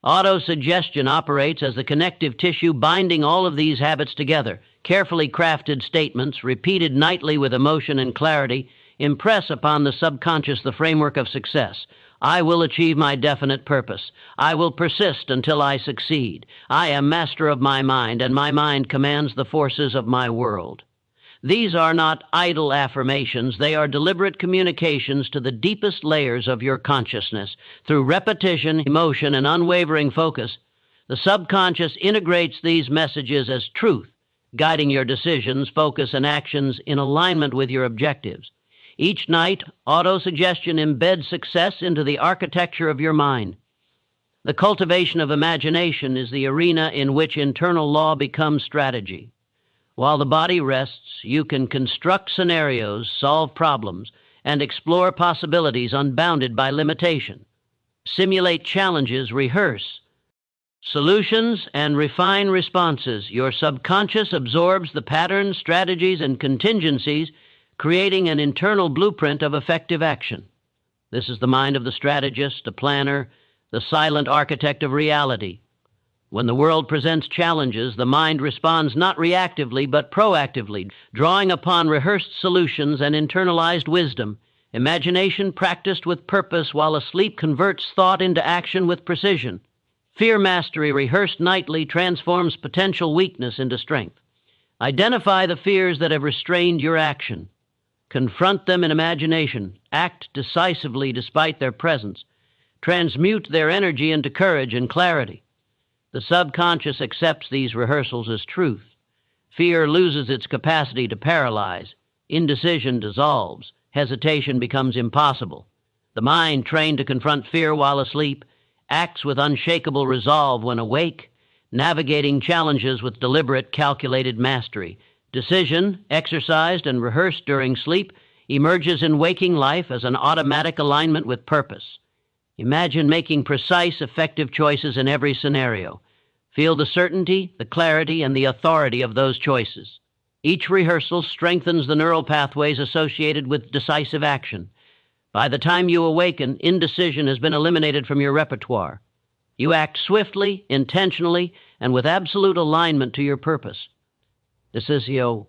Autosuggestion operates as the connective tissue binding all of these habits together. Carefully crafted statements, repeated nightly with emotion and clarity, impress upon the subconscious the framework of success. I will achieve my definite purpose. I will persist until I succeed. I am master of my mind, and my mind commands the forces of my world. These are not idle affirmations. They are deliberate communications to the deepest layers of your consciousness. Through repetition, emotion, and unwavering focus, the subconscious integrates these messages as truth, guiding your decisions, focus, and actions in alignment with your objectives. Each night, autosuggestion embeds success into the architecture of your mind. The cultivation of imagination is the arena in which internal law becomes strategy. While the body rests, you can construct scenarios, solve problems, and explore possibilities unbounded by limitation. Simulate challenges, rehearse solutions, and refine responses. Your subconscious absorbs the patterns, strategies, and contingencies, creating an internal blueprint of effective action. This is the mind of the strategist, the planner, the silent architect of reality. When the world presents challenges, the mind responds not reactively but proactively, drawing upon rehearsed solutions and internalized wisdom. Imagination practiced with purpose while asleep converts thought into action with precision. Fear mastery rehearsed nightly transforms potential weakness into strength. Identify the fears that have restrained your action. Confront them in imagination. Act decisively despite their presence. transmute their energy into courage and clarity. The subconscious accepts these rehearsals as truth. Fear loses its capacity to paralyze. Indecision dissolves. Hesitation becomes impossible. The mind, trained to confront fear while asleep, acts with unshakable resolve when awake, navigating challenges with deliberate, calculated mastery. Decision, exercised and rehearsed during sleep, emerges in waking life as an automatic alignment with purpose. Imagine making precise, effective choices in every scenario. Feel the certainty, the clarity, and the authority of those choices. Each rehearsal strengthens the neural pathways associated with decisive action. By the time you awaken, indecision has been eliminated from your repertoire. You act swiftly, intentionally, and with absolute alignment to your purpose. Decisio.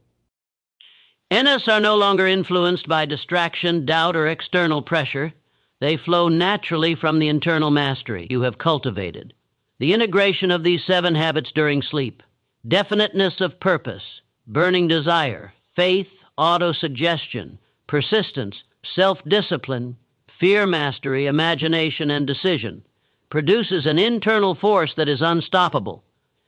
NS are no longer influenced by distraction, doubt, or external pressure. They flow naturally from the internal mastery you have cultivated. The integration of these 7 habits during sleep: definiteness of purpose, burning desire, faith, autosuggestion, persistence, self-discipline, fear mastery, imagination, and decision, produces an internal force that is unstoppable.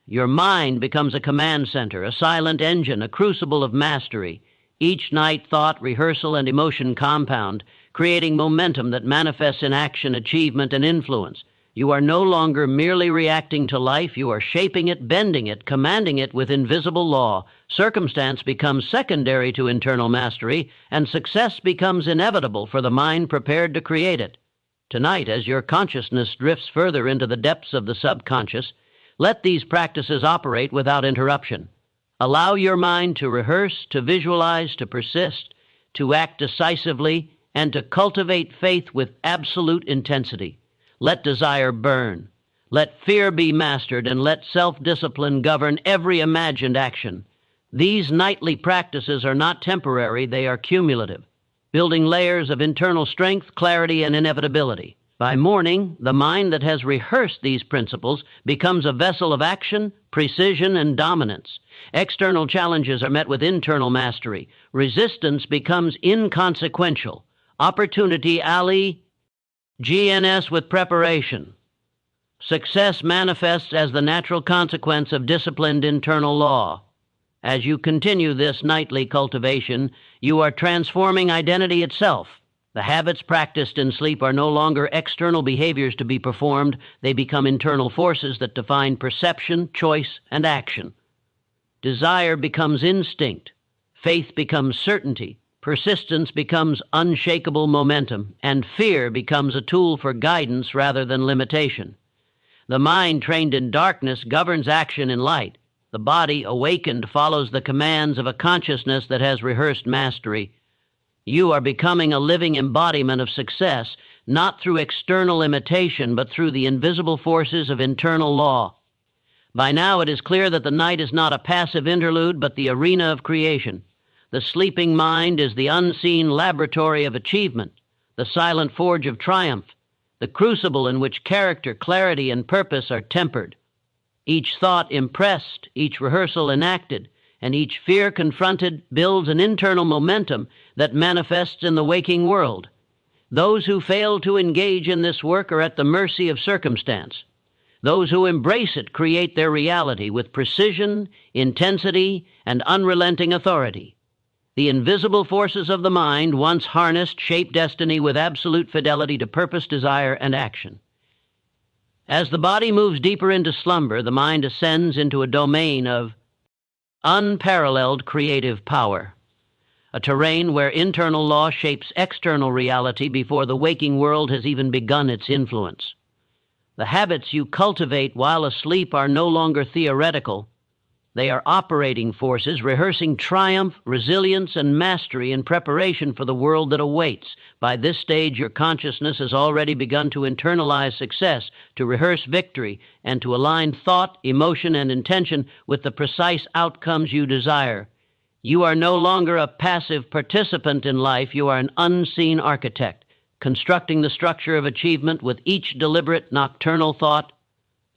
Your mind becomes a command center, a silent engine, a crucible of mastery. Each night, thought, rehearsal, and emotion compound, creating momentum that manifests in action, achievement, and influence. You are no longer merely reacting to life. You are shaping it, bending it, commanding it with invisible law. Circumstance becomes secondary to internal mastery, and success becomes inevitable for the mind prepared to create it. Tonight, as your consciousness drifts further into the depths of the subconscious, let these practices operate without interruption. Allow your mind to rehearse, to visualize, to persist, to act decisively, and to cultivate faith with absolute intensity. Let desire burn. Let fear be mastered, and let self-discipline govern every imagined action. These nightly practices are not temporary, they are cumulative, building layers of internal strength, clarity, and inevitability. By morning, the mind that has rehearsed these principles becomes a vessel of action, precision, and dominance. External challenges are met with internal mastery. Resistance becomes inconsequential. Opportunity ally GNS with preparation. Success manifests as the natural consequence of disciplined internal law. As you continue this nightly cultivation, you are transforming identity itself. The habits practiced in sleep are no longer external behaviors to be performed. They become internal forces that define perception, choice, and action. Desire becomes instinct. Faith becomes certainty. Persistence becomes unshakable momentum, and fear becomes a tool for guidance rather than limitation. The mind trained in darkness governs action in light. The body, awakened, follows the commands of a consciousness that has rehearsed mastery. You are becoming a living embodiment of success, not through external imitation, but through the invisible forces of internal law. By now it is clear that the night is not a passive interlude, but the arena of creation. The sleeping mind is the unseen laboratory of achievement, the silent forge of triumph, the crucible in which character, clarity, and purpose are tempered. Each thought impressed, each rehearsal enacted, and each fear confronted builds an internal momentum that manifests in the waking world. Those who fail to engage in this work are at the mercy of circumstance. Those who embrace it create their reality with precision, intensity, and unrelenting authority. The invisible forces of the mind, once harnessed, shape destiny with absolute fidelity to purpose, desire, and action. As the body moves deeper into slumber, the mind ascends into a domain of unparalleled creative power, a terrain where internal law shapes external reality before the waking world has even begun its influence. The habits you cultivate while asleep are no longer theoretical. They are operating forces, rehearsing triumph, resilience, and mastery in preparation for the world that awaits. By this stage, your consciousness has already begun to internalize success, to rehearse victory, and to align thought, emotion, and intention with the precise outcomes you desire. You are no longer a passive participant in life. You are an unseen architect, constructing the structure of achievement with each deliberate nocturnal thought.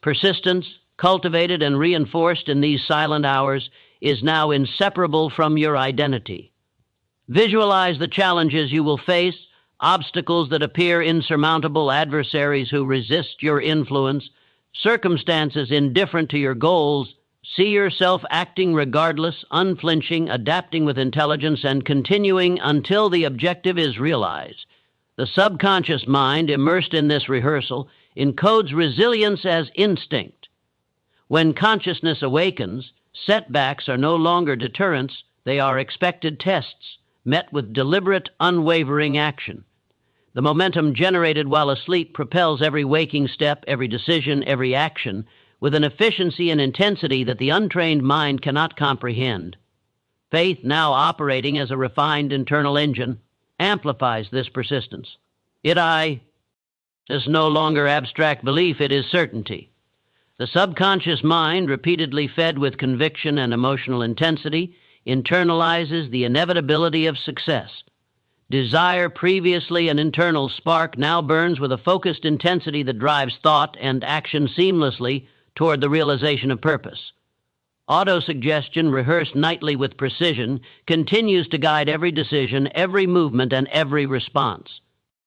Persistence, cultivated and reinforced in these silent hours, is now inseparable from your identity. Visualize the challenges you will face, obstacles that appear insurmountable, adversaries who resist your influence, circumstances indifferent to your goals, see yourself acting regardless, unflinching, adapting with intelligence, and continuing until the objective is realized. The subconscious mind, immersed in this rehearsal, encodes resilience as instinct. When consciousness awakens, setbacks are no longer deterrents, they are expected tests, met with deliberate, unwavering action. The momentum generated while asleep propels every waking step, every decision, every action, with an efficiency and intensity that the untrained mind cannot comprehend. Faith, now operating as a refined internal engine, amplifies this persistence. It is no longer abstract belief, it is certainty. The subconscious mind, repeatedly fed with conviction and emotional intensity, internalizes the inevitability of success. Desire, previously an internal spark, now burns with a focused intensity that drives thought and action seamlessly toward the realization of purpose. Autosuggestion, rehearsed nightly with precision, continues to guide every decision, every movement, and every response,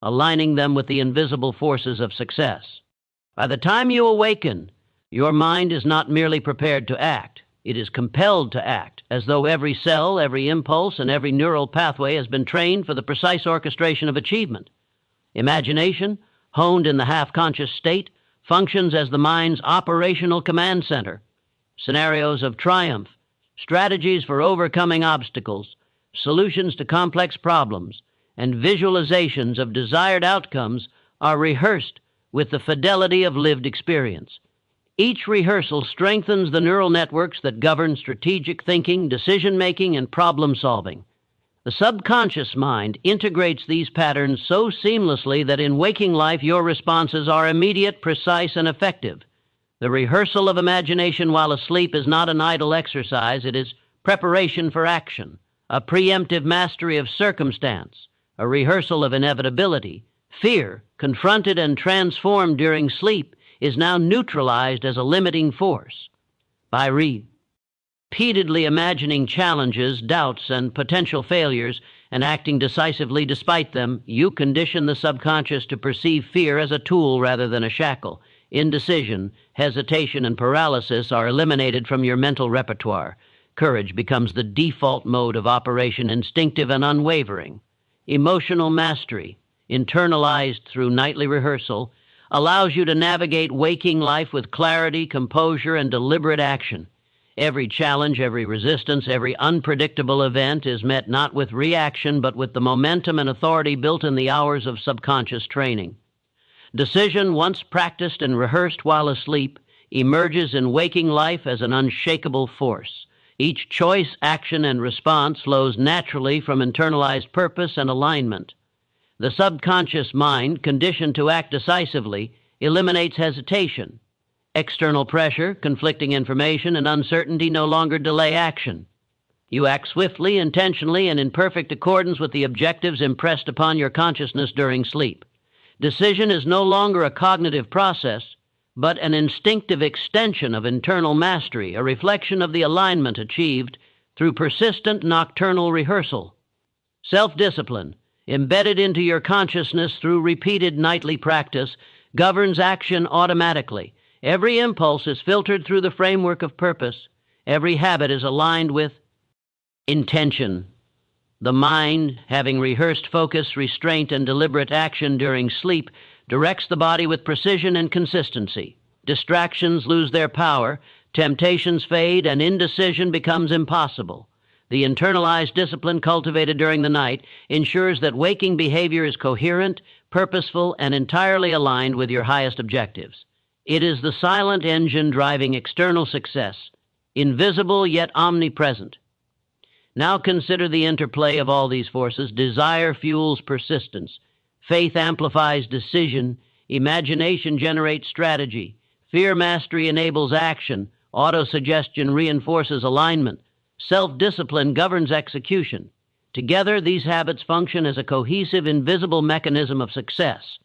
aligning them with the invisible forces of success. By the time you awaken, your mind is not merely prepared to act. It is compelled to act, as though every cell, every impulse, and every neural pathway has been trained for the precise orchestration of achievement. Imagination, honed in the half-conscious state, functions as the mind's operational command center. Scenarios of triumph, strategies for overcoming obstacles, solutions to complex problems, and visualizations of desired outcomes are rehearsed with the fidelity of lived experience. Each rehearsal strengthens the neural networks that govern strategic thinking, decision-making, and problem-solving. The subconscious mind integrates these patterns so seamlessly that in waking life your responses are immediate, precise, and effective. The rehearsal of imagination while asleep is not an idle exercise, it is preparation for action, a preemptive mastery of circumstance, a rehearsal of inevitability. Fear, confronted and transformed during sleep, is now neutralized as a limiting force. By repeatedly imagining challenges, doubts, and potential failures, and acting decisively despite them, you condition the subconscious to perceive fear as a tool rather than a shackle. Indecision, hesitation, and paralysis are eliminated from your mental repertoire. Courage becomes the default mode of operation, instinctive and unwavering. Emotional mastery, internalized through nightly rehearsal, allows you to navigate waking life with clarity, composure, and deliberate action. Every challenge, every resistance, every unpredictable event is met not with reaction, but with the momentum and authority built in the hours of subconscious training. Decision, once practiced and rehearsed while asleep, emerges in waking life as an unshakable force. Each choice, action, and response flows naturally from internalized purpose and alignment. The subconscious mind, conditioned to act decisively, eliminates hesitation. External pressure, conflicting information, and uncertainty no longer delay action. You act swiftly, intentionally, and in perfect accordance with the objectives impressed upon your consciousness during sleep. Decision is no longer a cognitive process, but an instinctive extension of internal mastery, a reflection of the alignment achieved through persistent nocturnal rehearsal. Self-discipline, embedded into your consciousness through repeated nightly practice, governs action automatically. Every impulse is filtered through the framework of purpose. Every habit is aligned with intention. The mind, having rehearsed focus, restraint, and deliberate action during sleep, directs the body with precision and consistency. Distractions lose their power, temptations fade, and indecision becomes impossible. The internalized discipline cultivated during the night ensures that waking behavior is coherent, purposeful, and entirely aligned with your highest objectives. It is the silent engine driving external success, invisible yet omnipresent. Now consider the interplay of all these forces. Desire fuels persistence. Faith amplifies decision. Imagination generates strategy. Fear mastery enables action. Autosuggestion reinforces alignment. Self-discipline governs execution. Together, these habits function as a cohesive, invisible mechanism of success.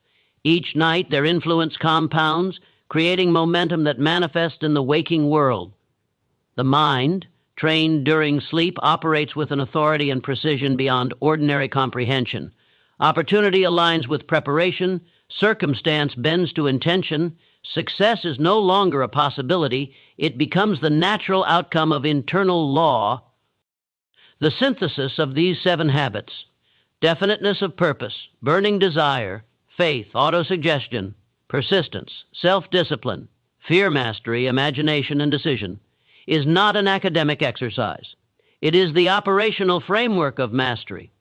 Each night, their influence compounds, creating momentum that manifests in the waking world. The mind, trained during sleep, operates with an authority and precision beyond ordinary comprehension. Opportunity aligns with preparation, circumstance bends to intention, success is no longer a possibility, it becomes the natural outcome of internal law. The synthesis of these 7 habits: definiteness of purpose, burning desire, faith, autosuggestion, persistence, self-discipline, fear mastery, imagination, and decision, is not an academic exercise. It is the operational framework of mastery.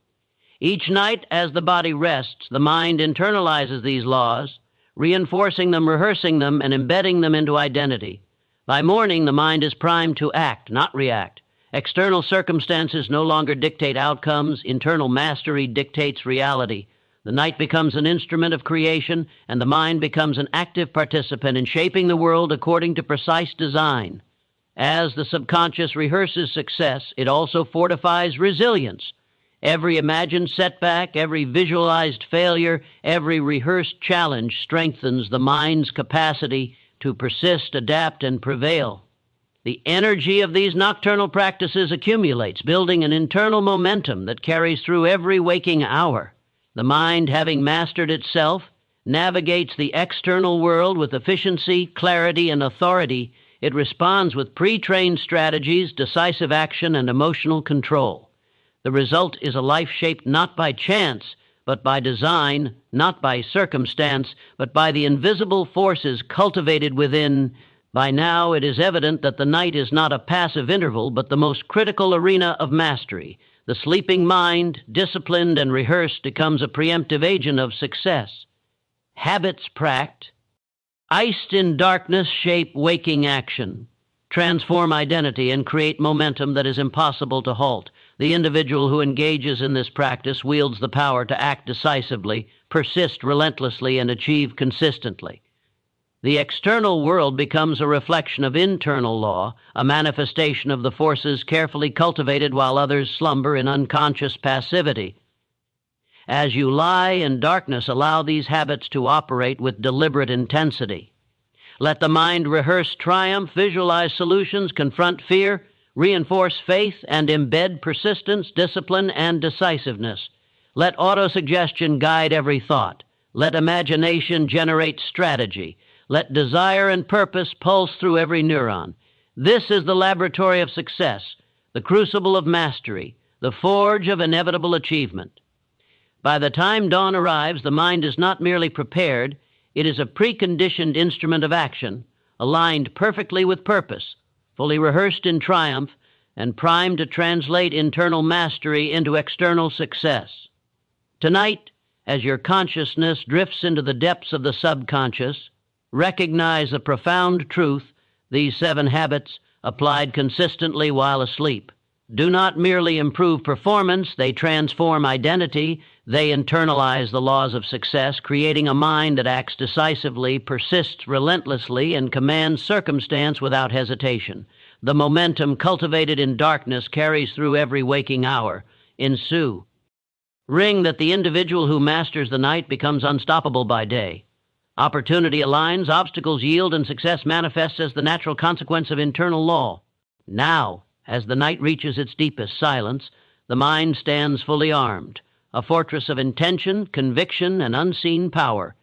Each night, as the body rests, the mind internalizes these laws, reinforcing them, rehearsing them, and embedding them into identity. By morning, the mind is primed to act, not react. External circumstances no longer dictate outcomes. Internal mastery dictates reality. The night becomes an instrument of creation, and the mind becomes an active participant in shaping the world according to precise design. As the subconscious rehearses success, it also fortifies resilience. Every imagined setback, every visualized failure, every rehearsed challenge strengthens the mind's capacity to persist, adapt, and prevail. The energy of these nocturnal practices accumulates, building an internal momentum that carries through every waking hour. The mind, having mastered itself, navigates the external world with efficiency, clarity, and authority. It responds with pre-trained strategies, decisive action, and emotional control. The result is a life shaped not by chance, but by design, not by circumstance, but by the invisible forces cultivated within. By now, it is evident that the night is not a passive interval, but the most critical arena of mastery. The sleeping mind, disciplined and rehearsed, becomes a preemptive agent of success. Habits practiced, iced in darkness, shape waking action, transform identity, and create momentum that is impossible to halt. The individual who engages in this practice wields the power to act decisively, persist relentlessly, and achieve consistently. The external world becomes a reflection of internal law, a manifestation of the forces carefully cultivated while others slumber in unconscious passivity. As you lie in darkness, allow these habits to operate with deliberate intensity. Let the mind rehearse triumph, visualize solutions, confront fear, reinforce faith, and embed persistence, discipline, and decisiveness. Let autosuggestion guide every thought. Let imagination generate strategy. Let desire and purpose pulse through every neuron. This is the laboratory of success, the crucible of mastery, the forge of inevitable achievement. By the time dawn arrives, the mind is not merely prepared, it is a preconditioned instrument of action, aligned perfectly with purpose, fully rehearsed in triumph, and primed to translate internal mastery into external success. Tonight, as your consciousness drifts into the depths of the subconscious, recognize the profound truth: these 7 habits, applied consistently while asleep, do not merely improve performance, they transform identity, they internalize the laws of success, creating a mind that acts decisively, persists relentlessly, and commands circumstance without hesitation. The momentum cultivated in darkness carries through every waking hour. Ensue. Ring that the individual who masters the night becomes unstoppable by day. Opportunity aligns, obstacles yield, and success manifests as the natural consequence of internal law. Now, as the night reaches its deepest silence, the mind stands fully armed, a fortress of intention, conviction, and unseen power.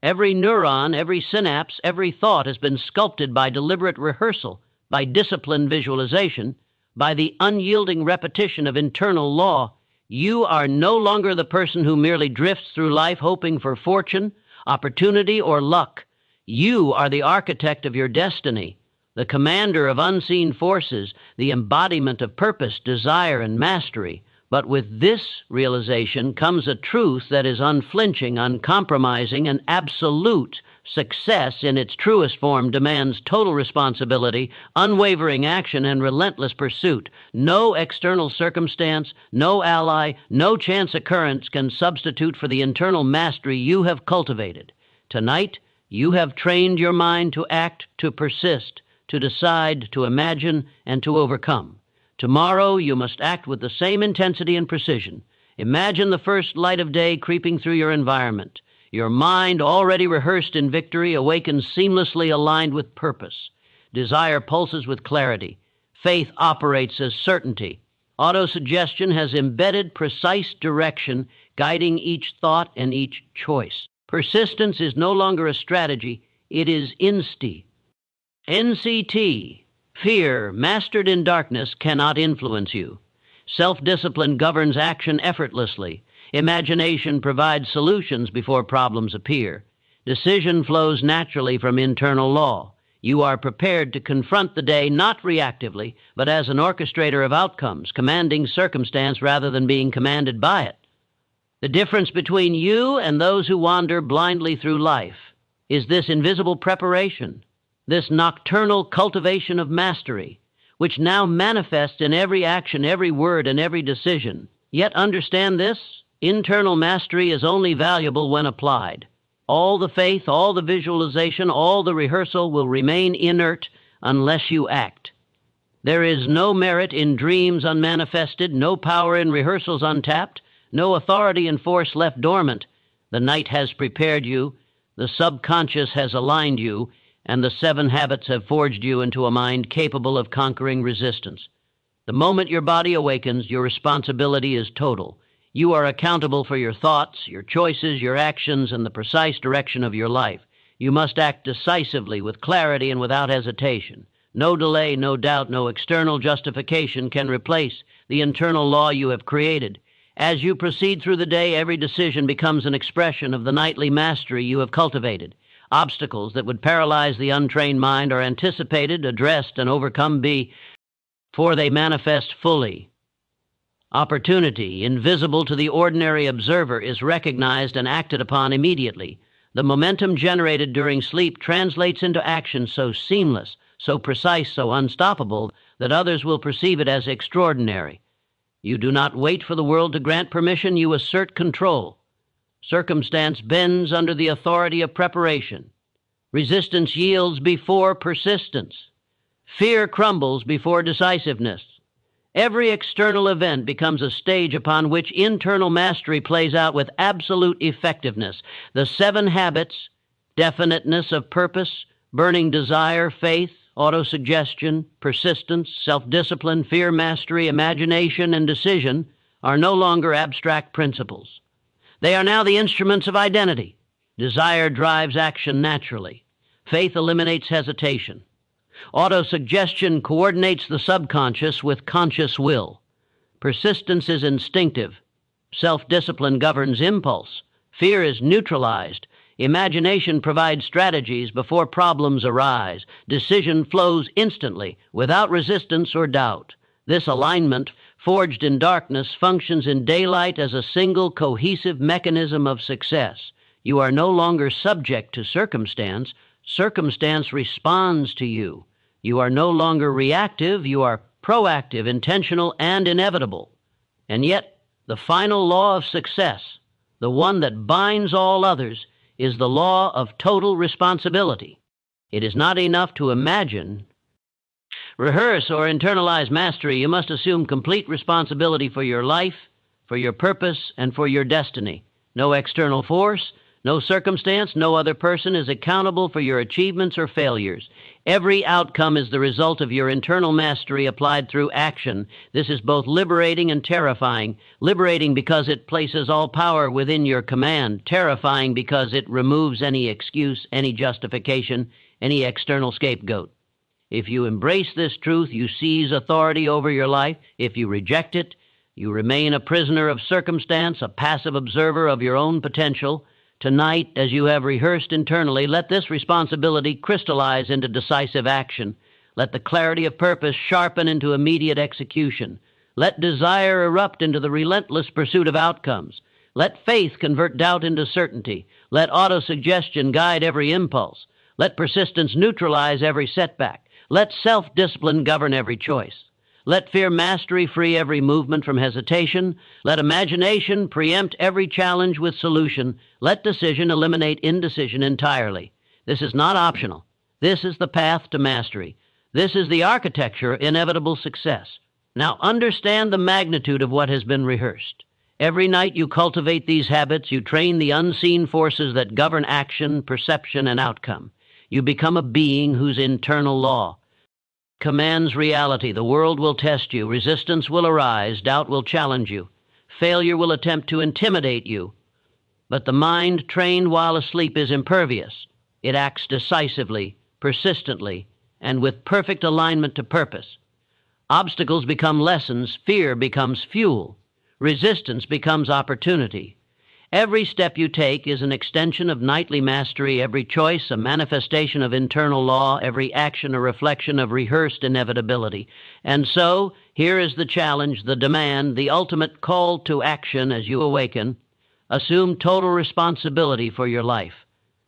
Every neuron, every synapse, every thought has been sculpted by deliberate rehearsal, by disciplined visualization, by the unyielding repetition of internal law. You are no longer the person who merely drifts through life hoping for fortune, opportunity, or luck. You are the architect of your destiny, the commander of unseen forces, the embodiment of purpose, desire, and mastery. But with this realization comes a truth that is unflinching, uncompromising, and absolute. Success in its truest form demands total responsibility, unwavering action, and relentless pursuit. No external circumstance, no ally, no chance occurrence can substitute for the internal mastery you have cultivated. Tonight, you have trained your mind to act, to persist, to decide, to imagine, and to overcome. Tomorrow, you must act with the same intensity and precision. Imagine the first light of day creeping through your environment. Your mind, already rehearsed in victory, awakens seamlessly aligned with purpose. Desire pulses with clarity. Faith operates as certainty. Autosuggestion has embedded precise direction, guiding each thought and each choice. Persistence is no longer a strategy, it is insti. NCT, fear, mastered in darkness, cannot influence you. Self-discipline governs action effortlessly. Imagination provides solutions before problems appear. Decision flows naturally from internal law. You are prepared to confront the day not reactively, but as an orchestrator of outcomes, commanding circumstance rather than being commanded by it. The difference between you and those who wander blindly through life is this invisible preparation, this nocturnal cultivation of mastery, which now manifests in every action, every word, and every decision. Yet understand this, internal mastery is only valuable when applied. All the faith, all the visualization, all the rehearsal will remain inert unless you act. There is no merit in dreams unmanifested, no power in rehearsals untapped, no authority and force left dormant. The night has prepared you, the subconscious has aligned you, and the 7 habits have forged you into a mind capable of conquering resistance. The moment your body awakens, your responsibility is total. You are accountable for your thoughts, your choices, your actions, and the precise direction of your life. You must act decisively, with clarity and without hesitation. No delay, no doubt, no external justification can replace the internal law you have created. As you proceed through the day, every decision becomes an expression of the nightly mastery you have cultivated. Obstacles that would paralyze the untrained mind are anticipated, addressed, and overcome before they manifest fully. Opportunity, invisible to the ordinary observer, is recognized and acted upon immediately. The momentum generated during sleep translates into action so seamless, so precise, so unstoppable, that others will perceive it as extraordinary. You do not wait for the world to grant permission, you assert control. Circumstance bends under the authority of preparation. Resistance yields before persistence. Fear crumbles before decisiveness. Every external event becomes a stage upon which internal mastery plays out with absolute effectiveness. The 7 habits, definiteness of purpose, burning desire, faith, autosuggestion, persistence, self-discipline, fear mastery, imagination, and decision, are no longer abstract principles. They are now the instruments of identity. Desire drives action naturally. Faith eliminates hesitation. Autosuggestion coordinates the subconscious with conscious will. Persistence is instinctive. Self-discipline governs impulse. Fear is neutralized. Imagination provides strategies before problems arise. Decision flows instantly, without resistance or doubt. This alignment, forged in darkness, functions in daylight as a single cohesive mechanism of success. You are no longer subject to circumstance. Circumstance responds to you. You are no longer reactive. You are proactive, intentional, and inevitable. And yet, the final law of success, the one that binds all others, is the law of total responsibility. It is not enough to imagine. Rehearse or internalize mastery. You must assume complete responsibility for your life, for your purpose, and for your destiny. No external force, no circumstance, no other person is accountable for your achievements or failures. Every outcome is the result of your internal mastery applied through action. This is both liberating and terrifying. Liberating because it places all power within your command. Terrifying because it removes any excuse, any justification, any external scapegoat. If you embrace this truth, you seize authority over your life. If you reject it, you remain a prisoner of circumstance, a passive observer of your own potential. Tonight, as you have rehearsed internally, let this responsibility crystallize into decisive action. Let the clarity of purpose sharpen into immediate execution. Let desire erupt into the relentless pursuit of outcomes. Let faith convert doubt into certainty. Let autosuggestion guide every impulse. Let persistence neutralize every setback. Let self-discipline govern every choice. Let fear mastery free every movement from hesitation. Let imagination preempt every challenge with solution. Let decision eliminate indecision entirely. This is not optional. This is the path to mastery. This is the architecture of inevitable success. Now understand the magnitude of what has been rehearsed. Every night you cultivate these habits, you train the unseen forces that govern action, perception, and outcome. You become a being whose internal law commands reality. The world will test you. Resistance will arise. Doubt will challenge you. Failure will attempt to intimidate you. But the mind trained while asleep is impervious. It acts decisively, persistently, and with perfect alignment to purpose. Obstacles become lessons, fear becomes fuel, resistance becomes opportunity. Every step you take is an extension of nightly mastery, every choice a manifestation of internal law, every action a reflection of rehearsed inevitability. And so, here is the challenge, the demand, the ultimate call to action as you awaken. Assume total responsibility for your life.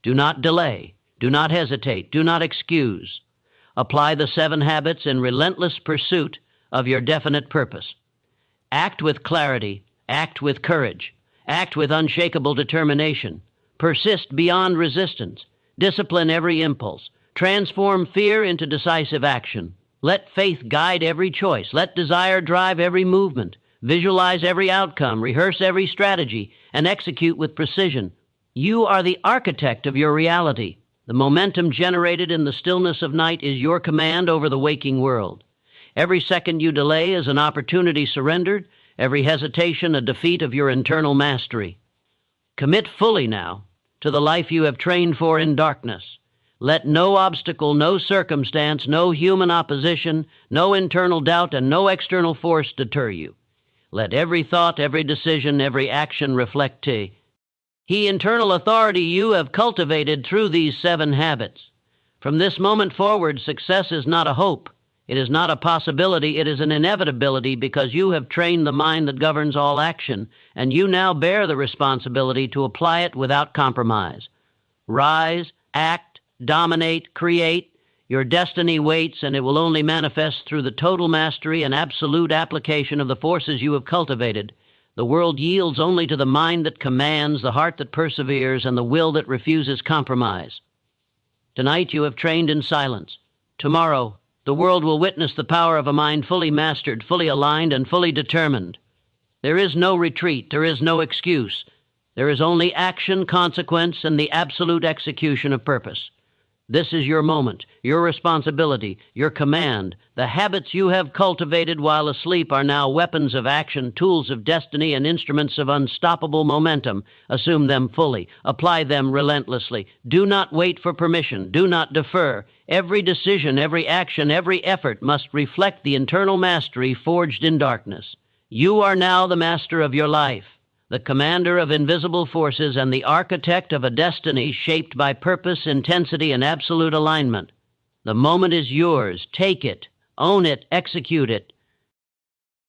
Do not delay. Do not hesitate. Do not excuse. Apply the 7 habits in relentless pursuit of your definite purpose. Act with clarity. Act with courage. Act with unshakable determination. Persist beyond resistance. Discipline every impulse. Transform fear into decisive action. Let faith guide every choice. Let desire drive every movement. Visualize every outcome. Rehearse every strategy. And execute with precision. You are the architect of your reality. The momentum generated in the stillness of night is your command over the waking world. Every second you delay is an opportunity surrendered, every hesitation a defeat of your internal mastery. Commit fully now to the life you have trained for in darkness. Let no obstacle, no circumstance, no human opposition, no internal doubt, and no external force deter you. Let every thought, every decision, every action reflect He internal authority you have cultivated through these 7 habits. From this moment forward, success is not a hope. It is not a possibility. It is an inevitability because you have trained the mind that governs all action, and you now bear the responsibility to apply it without compromise. Rise, act, dominate, create. Your destiny waits, and it will only manifest through the total mastery and absolute application of the forces you have cultivated. The world yields only to the mind that commands, the heart that perseveres, and the will that refuses compromise. Tonight you have trained in silence. Tomorrow, the world will witness the power of a mind fully mastered, fully aligned, and fully determined. There is no retreat. There is no excuse. There is only action, consequence, and the absolute execution of purpose. This is your moment, your responsibility, your command. The habits you have cultivated while asleep are now weapons of action, tools of destiny, and instruments of unstoppable momentum. Assume them fully. Apply them relentlessly. Do not wait for permission. Do not defer. Every decision, every action, every effort must reflect the internal mastery forged in darkness. You are now the master of your life, the commander of invisible forces, and the architect of a destiny shaped by purpose, intensity, and absolute alignment. The moment is yours. Take it, own it, execute it.